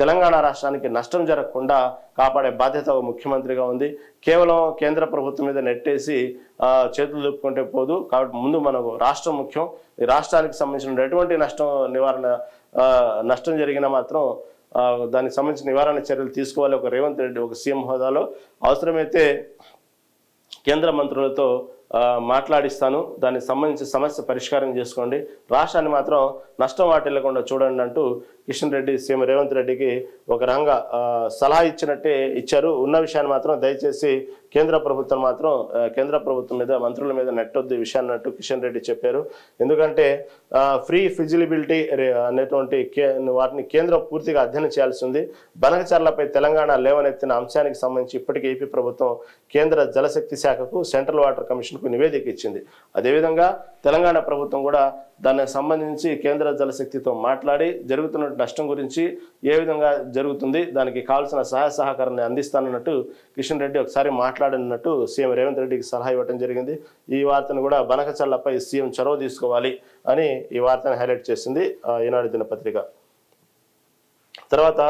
తెలంగాణ రాష్ట్రానికి నష్టం జరగకుండా కాపాడే బాధ్యత ముఖ్యమంత్రిగా ఉంది, కేవలం కేంద్ర ప్రభుత్వం మీద నెట్టేసి చేతులు దుప్పుకుంటే పోదు, కాబట్టి ముందు మనకు రాష్ట్రం ముఖ్యం, ఈ రాష్ట్రానికి సంబంధించిన ఎటువంటి నష్టం జరిగినా మాత్రం దానికి సంబంధించిన నివారణ చర్యలు తీసుకోవాలి ఒక రేవంత్ రెడ్డి ఒక సీఎం హోదాలో, అవసరమైతే కేంద్ర మంత్రులతో మాట్లాడిస్తాను, దానికి సంబంధించి సమస్య పరిష్కారం చేసుకోండి, రాష్ట్రాన్ని మాత్రం నష్టం వాటిల్లకుండా చూడండి అంటూ కిషన్ రెడ్డి సీఎం రేవంత్ రెడ్డికి ఒక రంగా సలహా ఇచ్చినట్టే ఇచ్చారు. ఉన్న విషయాన్ని మాత్రం దయచేసి కేంద్ర ప్రభుత్వం మీద మంత్రుల మీద నెట్టొద్దు ఈ విషయాన్ని అన్నట్టు కిషన్ రెడ్డి చెప్పారు. ఎందుకంటే ఫ్రీ ఫిజిబిలిటీ అనేటువంటి వాటిని కేంద్రం పూర్తిగా అధ్యయనం చేయాల్సి ఉంది. బనకచర్లపై తెలంగాణ లేవనెత్తిన అంశానికి సంబంధించి ఇప్పటికే ఏపీ ప్రభుత్వం కేంద్ర జలశక్తి శాఖకు సెంట్రల్ వాటర్ కమిషన్కు నివేదిక ఇచ్చింది. అదేవిధంగా తెలంగాణ ప్రభుత్వం కూడా దానికి సంబంధించి కేంద్ర జలశక్తితో మాట్లాడి జరుగుతున్న నష్టం గురించి ఏ విధంగా జరుగుతుంది దానికి కావాల్సిన సహాయ సహకారాన్ని అందిస్తానన్నట్టు కిషన్ రెడ్డి ఒకసారి మాట్లాడినట్టు సీఎం రేవంత్ రెడ్డికి సలహా ఇవ్వడం జరిగింది. ఈ వార్తను కూడా బనకచర్లపై సీఎం చొరవ తీసుకోవాలి అని ఈ వార్తను హైలైట్ చేసింది ఈనాడు దినపత్రిక. తర్వాత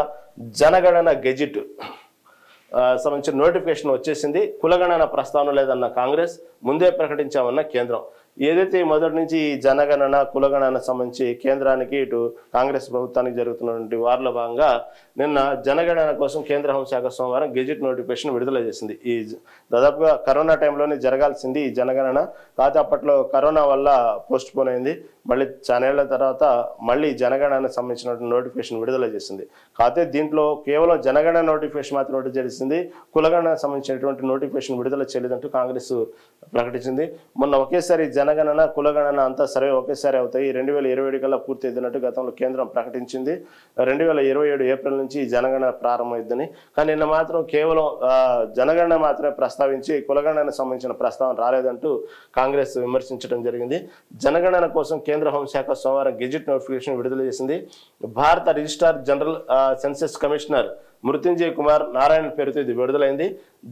జనగణన గెజిట్ సంబంధించిన నోటిఫికేషన్ వచ్చేసింది. కులగణన ప్రస్తావన లేదన్న కాంగ్రెస్, ముందే ప్రకటించామన్న కేంద్రం. ఏదైతే మొదటి నుంచి ఈ జనగణన కులగణన సంబంధించి కేంద్రానికి ఇటు కాంగ్రెస్ ప్రభుత్వానికి జరుగుతున్నటువంటి వారిలో భాగంగా నిన్న జనగణన కోసం కేంద్ర హోంశాఖ సోమవారం గెజిట్ నోటిఫికేషన్ విడుదల చేసింది. ఈ దాదాపుగా కరోనా టైంలోనే జరగాల్సింది ఈ జనగణన, కాకపోతే అప్పట్లో కరోనా వల్ల పోస్ట్ పోన్ అయింది. మళ్ళీ చానేళ్ల తర్వాత మళ్ళీ జనగణనకు సంబంధించినటువంటి నోటిఫికేషన్ విడుదల చేసింది. కాకపోతే దీంట్లో కేవలం జనగణన నోటిఫికేషన్ మాత్రం విడుదల చేసింది, కులగణనకు సంబంధించినటువంటి నోటిఫికేషన్ విడుదల చేయలేదంటూ కాంగ్రెస్ ప్రకటించింది. మొన్న ఒకేసారి జనగణన కులగణన అంతా సర్వే ఒకేసారి అవుతాయి, 2027 కల్లా పూర్తి అయినట్టు గతంలో కేంద్రం ప్రకటించింది. 2027 ఏప్రిల్ నుంచి జనగణన ప్రారంభమైందని. కానీ నిన్న మాత్రం కేవలం జనగణన మాత్రమే ప్రస్తావించి కులగణనకు సంబంధించిన ప్రస్తావన రాలేదంటూ కాంగ్రెస్ విమర్శించడం జరిగింది. జనగణన కోసం కేంద్ర హోంశాఖ సోమవారం గెజిట్ నోటిఫికేషన్ విడుదల చేసింది. భారత registrar general census commissioner Mrutyunjay Kumar Narayana పేరుతో ఇది విడుదలైంది.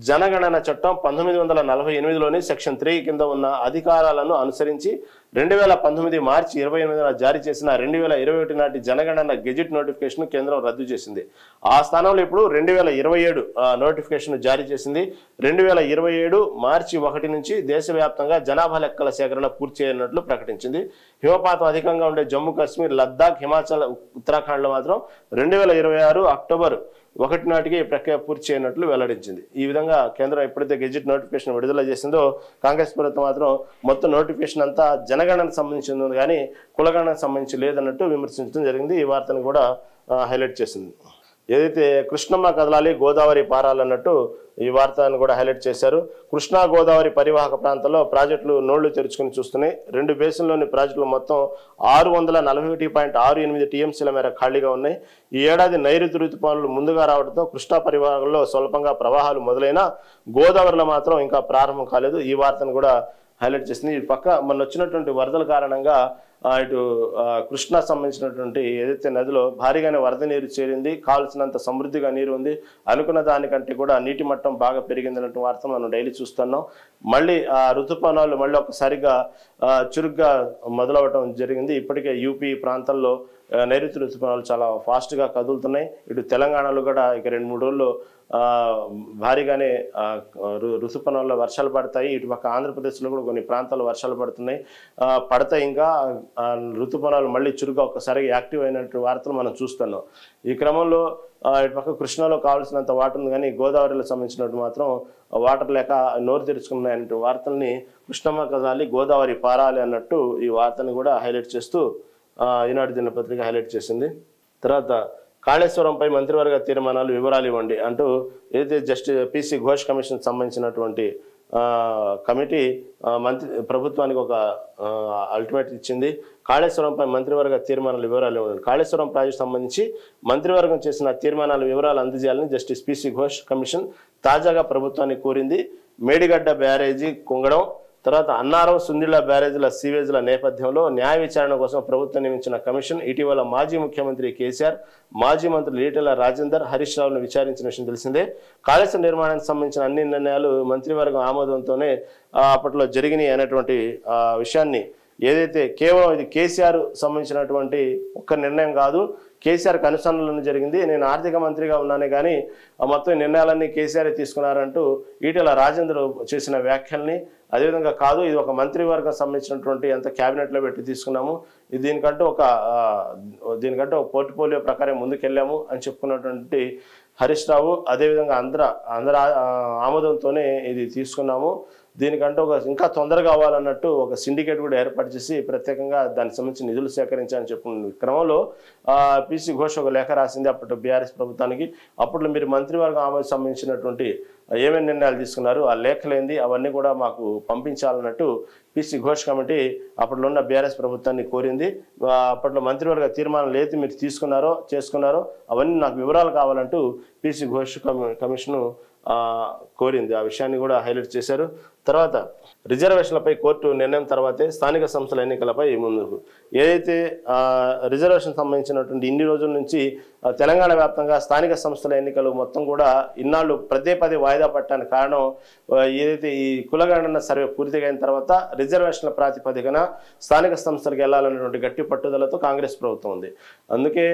జనగణన చట్టం 1948లోని సెక్షన్ 3 కింద ఉన్న అధికారాలను అనుసరించి 2019 మార్చి 28న జారీ చేసిన 2021 నాటి జనగణన గెజిట్ నోటిఫికేషన్ కేంద్రం రద్దు చేసింది. ఆ స్థానంలో ఇప్పుడు 2027 నోటిఫికేషన్ జారీ చేసింది. 2027 మార్చి 1 నుంచి దేశవ్యాప్తంగా జనాభా లెక్కల సేకరణ పూర్తి చేయనున్నట్లు ప్రకటించింది. హిమపాతం అధికంగా ఉండే జమ్మూ కాశ్మీర్, లద్దాఖ్, హిమాచల్, ఉత్తరాఖండ్లో మాత్రం 2026 అక్టోబర్ 1 నాటికి ఈ ప్రక్రియ పూర్తి చేయనట్లు వెల్లడించింది. ఈ విధంగా కేంద్రం ఎప్పుడైతే గెజిట్ నోటిఫికేషన్ విడుదల చేసిందో కాంగ్రెస్ ప్రభుత్వం మాత్రం మొత్తం నోటిఫికేషన్ అంతా జనగణనకు సంబంధించింది కానీ కులగణనకు సంబంధించి లేదన్నట్టు విమర్శించడం జరిగింది. ఈ వార్తను కూడా హైలైట్ చేసింది. ఏదైతే కృష్ణమ్మ కదలాలి గోదావరి పారాలన్నట్టు ఈ వార్తను కూడా హైలైట్ చేశారు. కృష్ణా గోదావరి పరివాహక ప్రాంతంలో ప్రాజెక్టులు నోళ్లు తెరుచుకుని చూస్తున్నాయి. 2 బేసిన్లోని ప్రాజెక్టులు మొత్తం 641.68 టీఎంసీల మేర ఖాళీగా ఉన్నాయి. ఈ ఏడాది నైరుతి ఋతుపవనాలు ముందుగా రావడంతో కృష్ణా పరివాహంలో స్వల్పంగా ప్రవాహాలు మొదలైన గోదావరిలో మాత్రం ఇంకా ప్రారంభం కాలేదు. ఈ వార్తను కూడా హైలైట్ చేసింది. ఈ పక్క మొన్న వచ్చినటువంటి వరదల కారణంగా ఇటు కృష్ణా సంబంధించినటువంటి ఏదైతే నదిలో భారీగానే వరద నీరు చేరింది, కావాల్సినంత సమృద్ధిగా నీరు ఉంది, అనుకున్న దానికంటే కూడా నీటి మట్టం బాగా పెరిగిందన్నట్టు వార్త మనం డైలీ చూస్తున్నాం. మళ్ళీ ఆ ఋతుపవనాలు మళ్ళీ ఒకసారిగా చురుగ్గా మొదలవటం జరిగింది. ఇప్పటికే యూపీ ప్రాంతాల్లో నైరుతి ఋతుపవనాలు చాలా ఫాస్ట్గా కదులుతున్నాయి. ఇటు తెలంగాణలో కూడా ఇక 2-3 రోజుల్లో భారీగానే ఋతుపవనాల్లో వర్షాలు పడతాయి. ఇటు పక్క ఆంధ్రప్రదేశ్లో కూడా కొన్ని ప్రాంతాల్లో వర్షాలు పడతాయి. ఇంకా ఋతుపవనాలు మళ్ళీ చురుగ్గా ఒక్కసారిగా యాక్టివ్ అయినట్టు వార్తలు మనం చూస్తున్నాం. ఈ క్రమంలో ఇటు పక్క కృష్ణాలో కావాల్సినంత వాటర్ ఉంది కానీ గోదావరిలో సంబంధించినట్టు మాత్రం వాటర్ లేక నోరు తెరుచుకున్నాయన్నట్టు వార్తల్ని కృష్ణమ్మ కదాలి గోదావరి పారాలి అన్నట్టు ఈ వార్తని కూడా హైలైట్ చేస్తూ ఈనాడు దినపత్రిక హైలైట్ చేసింది. తర్వాత కాళేశ్వరంపై మంత్రివర్గ తీర్మానాలు వివరాలు ఇవ్వండి అంటూ ఏదైతే జస్టిస్ పిసి ఘోష్ కమిషన్ సంబంధించినటువంటి కమిటీ ప్రభుత్వానికి ఒక అల్టిమేట్ ఇచ్చింది. కాళేశ్వరంపై మంత్రివర్గ తీర్మానాల వివరాలు ఇవ్వండి. కాళేశ్వరం ప్రాజెక్టు సంబంధించి మంత్రివర్గం చేసిన తీర్మానాల వివరాలు అందజేయాలని జస్టిస్ పిసి ఘోష్ కమిషన్ తాజాగా ప్రభుత్వాన్ని కోరింది. మేడిగడ్డ బ్యారేజీ కుంగడం, తర్వాత అన్నారం, సుందిళ్ల బ్యారేజీల సీవేజ్ల నేపథ్యంలో న్యాయ విచారణ కోసం ప్రభుత్వం నియమించిన కమిషన్ ఇటీవల మాజీ ముఖ్యమంత్రి కేసీఆర్, మాజీ మంత్రులు ఈటెల రాజేందర్, హరీష్ రావులను విచారించిన విషయం తెలిసిందే. కాళేశ్వరం నిర్మాణానికి సంబంధించిన అన్ని నిర్ణయాలు మంత్రివర్గం ఆమోదంతోనే అప్పట్లో జరిగినాయి అనేటువంటి విషయాన్ని, ఏదైతే కేవలం ఇది కేసీఆర్ సంబంధించినటువంటి ఒక్క నిర్ణయం కాదు, కేసీఆర్కి అనుసరణలో జరిగింది, నేను ఆర్థిక మంత్రిగా ఉన్నానే కానీ మొత్తం నిర్ణయాలన్నీ కేసీఆర్ తీసుకున్నారంటూ ఈటెల రాజేందర్ చేసిన వ్యాఖ్యల్ని, అదేవిధంగా కాదు ఇది ఒక మంత్రివర్గం సంబంధించినటువంటి అంత క్యాబినెట్లో పెట్టి తీసుకున్నాము, దీనికంటూ ఒక పోర్ట్ఫోలియో ప్రకారం ముందుకెళ్ళాము అని చెప్పుకున్నటువంటి హరీష్ రావు, అదేవిధంగా అందరూ ఆమోదంతోనే ఇది తీసుకున్నాము, దీనికంటూ ఇంకా తొందరగా కావాలన్నట్టు ఒక సిండికేట్ కూడా ఏర్పాటు చేసి ప్రత్యేకంగా దానికి సంబంధించి నిధులు సేకరించాలని చెప్పుకున్న క్రమంలో పిసి ఘోష్ ఒక లేఖ రాసింది అప్పట్లో బీఆర్ఎస్ ప్రభుత్వానికి. అప్పట్లో మీరు మంత్రివర్గం ఆమోదం సంబంధించినటువంటి ఏమేమి నిర్ణయాలు తీసుకున్నారు, ఆ లేఖలేంది అవన్నీ కూడా మాకు పంపించాలన్నట్టు పిసి ఘోష్ కమిటీ అప్పట్లో ఉన్న బీఆర్ఎస్ ప్రభుత్వాన్ని కోరింది. అప్పట్లో మంత్రివర్గ తీర్మానాలు ఏది మీరు చేసుకున్నారో అవన్నీ నాకు వివరాలు కావాలంటూ పిసి ఘోష్ కమిషన్ కోరింది. ఆ విషయాన్ని కూడా హైలైట్ చేశారు. తర్వాత రిజర్వేషన్లపై కోర్టు నిర్ణయం తర్వాతే స్థానిక సంస్థల ఎన్నికలపై ముందుకు, ఏదైతే రిజర్వేషన్ సంబంధించినటువంటి ఇన్ని రోజుల నుంచి తెలంగాణ వ్యాప్తంగా స్థానిక సంస్థల ఎన్నికలు మొత్తం కూడా ఇన్నాళ్ళు పదే వాయిదా పట్టడానికి కారణం, ఏదైతే ఈ కులగణన సర్వే పూర్తిగా అయిన తర్వాత రిజర్వేషన్ల ప్రాతిపదికన స్థానిక సంస్థలకు వెళ్లాలనేటువంటి గట్టి పట్టుదలతో కాంగ్రెస్ ప్రభుత్వం ఉంది. అందుకే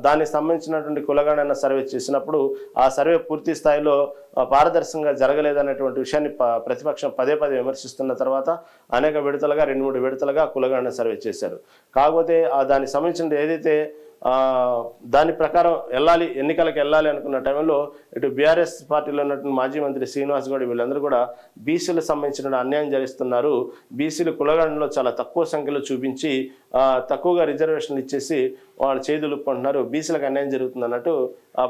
దానికి సంబంధించినటువంటి కులగణన సర్వే చేసినప్పుడు ఆ సర్వే పూర్తి స్థాయిలో పారదర్శకంగా జరగలేదనేటువంటి విషయాన్ని ప్రతిపక్షం పదే విమర్శిస్తున్న తర్వాత అనేక విడతలుగా 2-3 విడతలుగా కులగణన సర్వే చేశారు. కాకపోతే దానికి సంబంధించిన ఏదైతే దాని ప్రకారం ఎన్నికలకు వెళ్ళాలి అనుకున్న టైంలో ఇటు బీఆర్ఎస్ పార్టీలో ఉన్నటువంటి మాజీ మంత్రి శ్రీనివాస్ గౌడ్ వీళ్ళందరూ కూడా బీసీలకు సంబంధించిన అన్యాయం చేస్తున్నారు, బీసీలు కులగణనలో చాలా తక్కువ సంఖ్యలో చూపించి తక్కువగా రిజర్వేషన్లు ఇచ్చేసి వాళ్ళు చేదులుపుకుంటున్నారు, బీసీలకు అన్యాయం జరుగుతుంది అన్నట్టు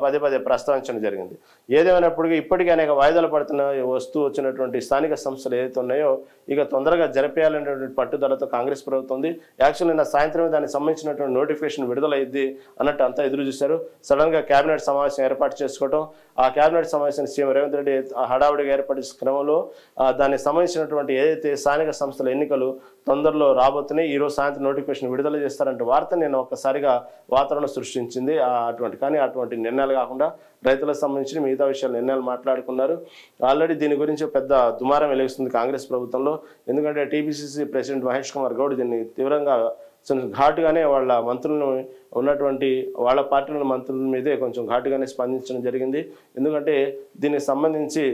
పదే ప్రస్తావించడం జరిగింది. ఏదేమైనప్పటికీ ఇప్పటికీ అనేక వాయిదాలు వచ్చినటువంటి స్థానిక సంస్థలు ఏదైతే ఉన్నాయో ఇక తొందరగా జరిపేయాలనేటువంటి పట్టుదలతో కాంగ్రెస్ ప్రభుత్వం ఉంది. యాక్చువల్లీ నిన్న సాయంత్రమే దానికి సంబంధించినటువంటి నోటిఫికేషన్ విడుదలైద్ది అన్నట్టు అంతా ఎదురు చూశారు. సడన్గా కేబినెట్ సమావేశం ఏర్పాటు చేసుకోవడం, ఆ కేబినెట్ సమావేశాన్ని సీఎం రేవంత్ రెడ్డి హడావుడిగా ఏర్పాటు చేసే క్రమంలో దానికి సంబంధించినటువంటి ఏదైతే స్థానిక సంస్థల ఎన్నికలు తొందరలో రాబోతున్నాయి, ఈరోజు సాయంత్రం నోటిఫికేషన్ విడుదల చేస్తారంటే వార్త నేను ఒక్కసారిగా వాతావరణం సృష్టించింది. అటువంటి నిర్ణయాలు కాకుండా రైతులకు సంబంధించిన మిగతా విషయాలు నిర్ణయాలు మాట్లాడుకున్నారు. ఆల్రెడీ దీని గురించి పెద్ద దుమారం వెలుగుస్తుంది కాంగ్రెస్ ప్రభుత్వంలో. ఎందుకంటే టీపీసీసీ ప్రెసిడెంట్ మహేష్ కుమార్ గౌడ్ దీన్ని తీవ్రంగా ఘాటుగానే వాళ్ళ మంత్రులను ఉన్నటువంటి వాళ్ళ పార్టీల మంత్రుల మీదే కొంచెం ఘాటుగానే స్పందించడం జరిగింది. ఎందుకంటే దీనికి సంబంధించి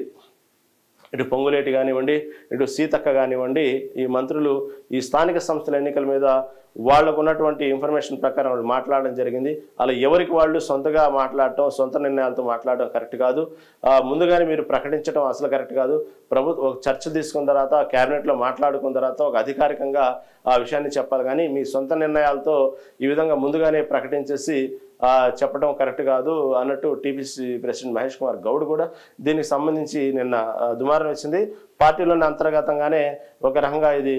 ఇటు పొంగులేటి కానివ్వండి, ఇటు సీతక్క కానివ్వండి, ఈ మంత్రులు ఈ స్థానిక సంస్థల ఎన్నికల మీద వాళ్ళకు ఉన్నటువంటి ఇన్ఫర్మేషన్ ప్రకారం వాళ్ళు మాట్లాడడం జరిగింది. అలా ఎవరికి వాళ్ళు సొంతగా మాట్లాడటం, సొంత నిర్ణయాలతో మాట్లాడడం కరెక్ట్ కాదు. ముందుగానే మీరు ప్రకటించడం అసలు కరెక్ట్ కాదు. ప్రభుత్వం ఒక చర్చ తీసుకున్న తర్వాత క్యాబినెట్లో మాట్లాడుకున్న తర్వాత ఒక అధికారికంగా ఆ విషయాన్ని చెప్పాలి, కానీ మీ సొంత నిర్ణయాలతో ఈ విధంగా ముందుగానే ప్రకటించేసి చెప్పడం కరెక్ట్ కాదు అన్నట్టు టీపీసీ ప్రెసిడెంట్ మహేష్ కుమార్ గౌడ్ కూడా దీనికి సంబంధించి నిన్న దుమారం వచ్చింది. పార్టీలోని అంతర్గతంగానే ఒక రకంగా ఇది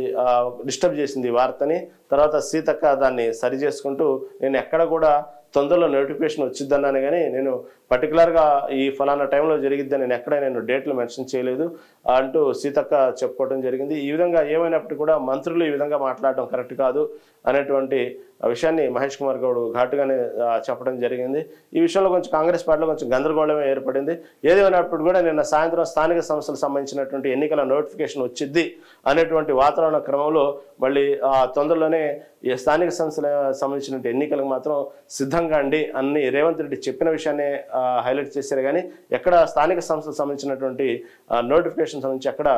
డిస్టర్బ్ చేసింది ఈ వార్తని. తర్వాత సీతక్క దాన్ని సరి చేసుకుంటూ నేను ఎక్కడ కూడా తొందరలో నోటిఫికేషన్ వచ్చిద్దన్నాను, కానీ నేను పర్టికులర్గా ఈ ఫలానా టైంలో జరిగిద్దని నేను డేట్లు మెన్షన్ చేయలేదు అంటూ సీతక్క చెప్పుకోవడం జరిగింది. ఈ విధంగా ఏమైనప్పటికీ కూడా మంత్రులు ఈ విధంగా మాట్లాడడం కరెక్ట్ కాదు అనేటువంటి విషయాన్ని మహేష్ కుమార్ గౌడ్ ఘాటుగానే చెప్పడం జరిగింది. ఈ విషయంలో కొంచెం కాంగ్రెస్ పార్టీలో కొంచెం గందరగోళమే ఏర్పడింది. ఏదేమైనప్పుడు కూడా నిన్న సాయంత్రం స్థానిక సంస్థలకు సంబంధించినటువంటి ఎన్నికల నోటిఫికేషన్ వచ్చింది అనేటువంటి వాతావరణ క్రమంలో మళ్ళీ తొందరలోనే ఈ స్థానిక సంస్థల సంబంధించిన ఎన్నికలకు మాత్రం సిద్ధంగా అండి అన్ని రేవంత్ రెడ్డి చెప్పిన విషయాన్ని హైలైట్ చేశారు, కానీ ఎక్కడ స్థానిక సంస్థలకు సంబంధించినటువంటి నోటిఫికేషన్ సంబంధించి ఎక్కడ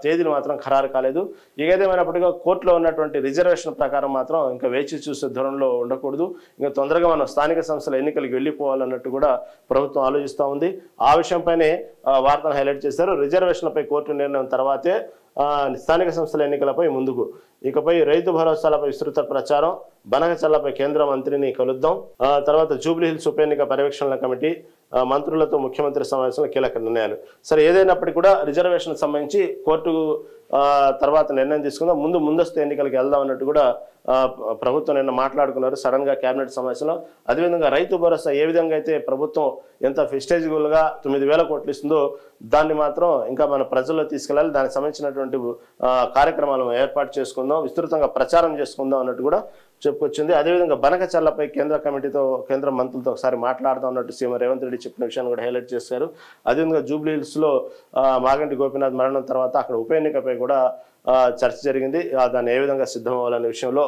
తేదీలు మాత్రం ఖరారు కాలేదు. ఏదేమైనప్పటికీ కోర్టులో ఉన్నటువంటి రిజర్వేషన్ ప్రకారం మాత్రం ఇంకా వేచి చూసే ధోరణిలో ఉండకూడదు, ఇంకా తొందరగా మనం స్థానిక సంస్థల ఎన్నికలకు వెళ్ళిపోవాలన్నట్టు కూడా ప్రభుత్వం ఆలోచిస్తూ ఉంది. ఆ విషయంపైనే వార్తను హైలైట్ చేశారు. రిజర్వేషన్లపై కోర్టు నిర్ణయం తర్వాతే స్థానిక సంస్థల ఎన్నికలపై ముందుకు, ఇకపై రైతు భరోసాలపై విస్తృత ప్రచారం, బనకచర్లపై కేంద్ర మంత్రిని కలుద్దాం, తర్వాత జూబ్లీ హిల్స్ ఉప ఎన్నిక పర్యవేక్షణ కమిటీ మంత్రులతో ముఖ్యమంత్రి సమావేశంలో కీలక నిర్ణయాలు. సరే, ఏదైనప్పటికీ కూడా రిజర్వేషన్ సంబంధించి కోర్టు తర్వాత నిర్ణయం తీసుకుందాం, ముందస్తు ఎన్నికలకు వెళ్దాం అన్నట్టు కూడా ప్రభుత్వం నిన్న మాట్లాడుకున్నారు సడన్ గా కేబినెట్ సమావేశంలో. అదేవిధంగా రైతు భరోసా ఏ విధంగా అయితే ప్రభుత్వం ఎంత ఫెస్టేజిబుల్ గా 9,000 కోట్లు ఇస్తుందో దాన్ని మాత్రం ఇంకా మన ప్రజల్లో తీసుకెళ్ళాలి, దానికి సంబంధించినటువంటి కార్యక్రమాలను ఏర్పాటు చేసుకుందాం, విస్తృతంగా ప్రచారం చేసుకుందాం అన్నట్టు కూడా చెప్పుకొచ్చింది. అదేవిధంగా బనకచర్లపై కేంద్ర మంత్రులతో ఒకసారి మాట్లాడదాం అన్నట్టు సీఎం రేవంత్ రెడ్డి చెప్పిన విషయాన్ని కూడా హైలైట్ చేశారు. అదేవిధంగా జూబ్లీ హిల్స్ లో మాగంటి గోపీనాథ్ మరణం తర్వాత అక్కడ ఉప ఎన్నికపై కూడా చర్చ జరిగింది. దాన్ని ఏ విధంగా సిద్ధం అవ్వాలనే విషయంలో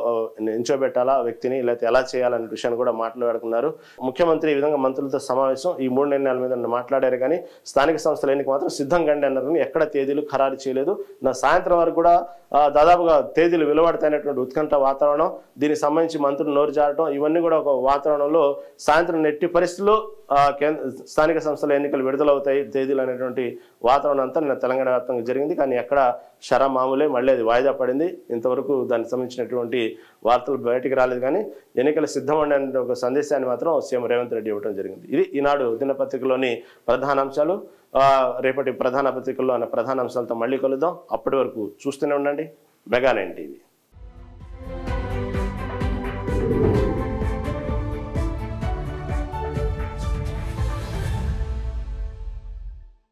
నించోబెట్టాలా వ్యక్తిని, లేకపోతే ఎలా చేయాలనే విషయాన్ని కూడా మాట్లాడుకున్నారు. ముఖ్యమంత్రి ఈ విధంగా మంత్రులతో సమావేశం ఈ 3 నిర్ణయాల మీద మాట్లాడారు, కానీ స్థానిక సంస్థల ఎన్నిక మాత్రం సిద్ధంగా అన్నారు, కానీ ఎక్కడ తేదీలు ఖరారు చేయలేదు. సాయంత్రం వరకు కూడా దాదాపుగా తేదీలు వెలువడతాయినటువంటి ఉత్కంఠ వాతావరణం, దీనికి సంబంధించి మంత్రులు నోరు జారటం, ఇవన్నీ కూడా ఒక వాతావరణంలో సాయంత్రం నెట్టి పరిస్థితుల్లో స్థానిక సంస్థల ఎన్నికలు విడుదలవుతాయి తేదీలు అనేటువంటి వాతావరణం అంతా నిన్న తెలంగాణ వ్యాప్తంగా జరిగింది. కానీ ఎక్కడ షరా మామూలే, మళ్ళీ అది వాయిదా పడింది. ఇంతవరకు దానికి సంబంధించినటువంటి వార్తలు బయటికి రాలేదు, కానీ ఎన్నికలు సిద్ధం అనే ఒక సందేశాన్ని మాత్రం సీఎం రేవంత్ రెడ్డి ఇవ్వడం జరిగింది. ఇది ఈనాడు దినపత్రికలోని ప్రధాన అంశాలు. రేపటి ప్రధాన పత్రికల్లో ప్రధాన అంశాలతో మళ్ళీ కలుద్దాం. అప్పటి వరకు చూస్తూనే ఉండండి మెగా 9 టీవీ.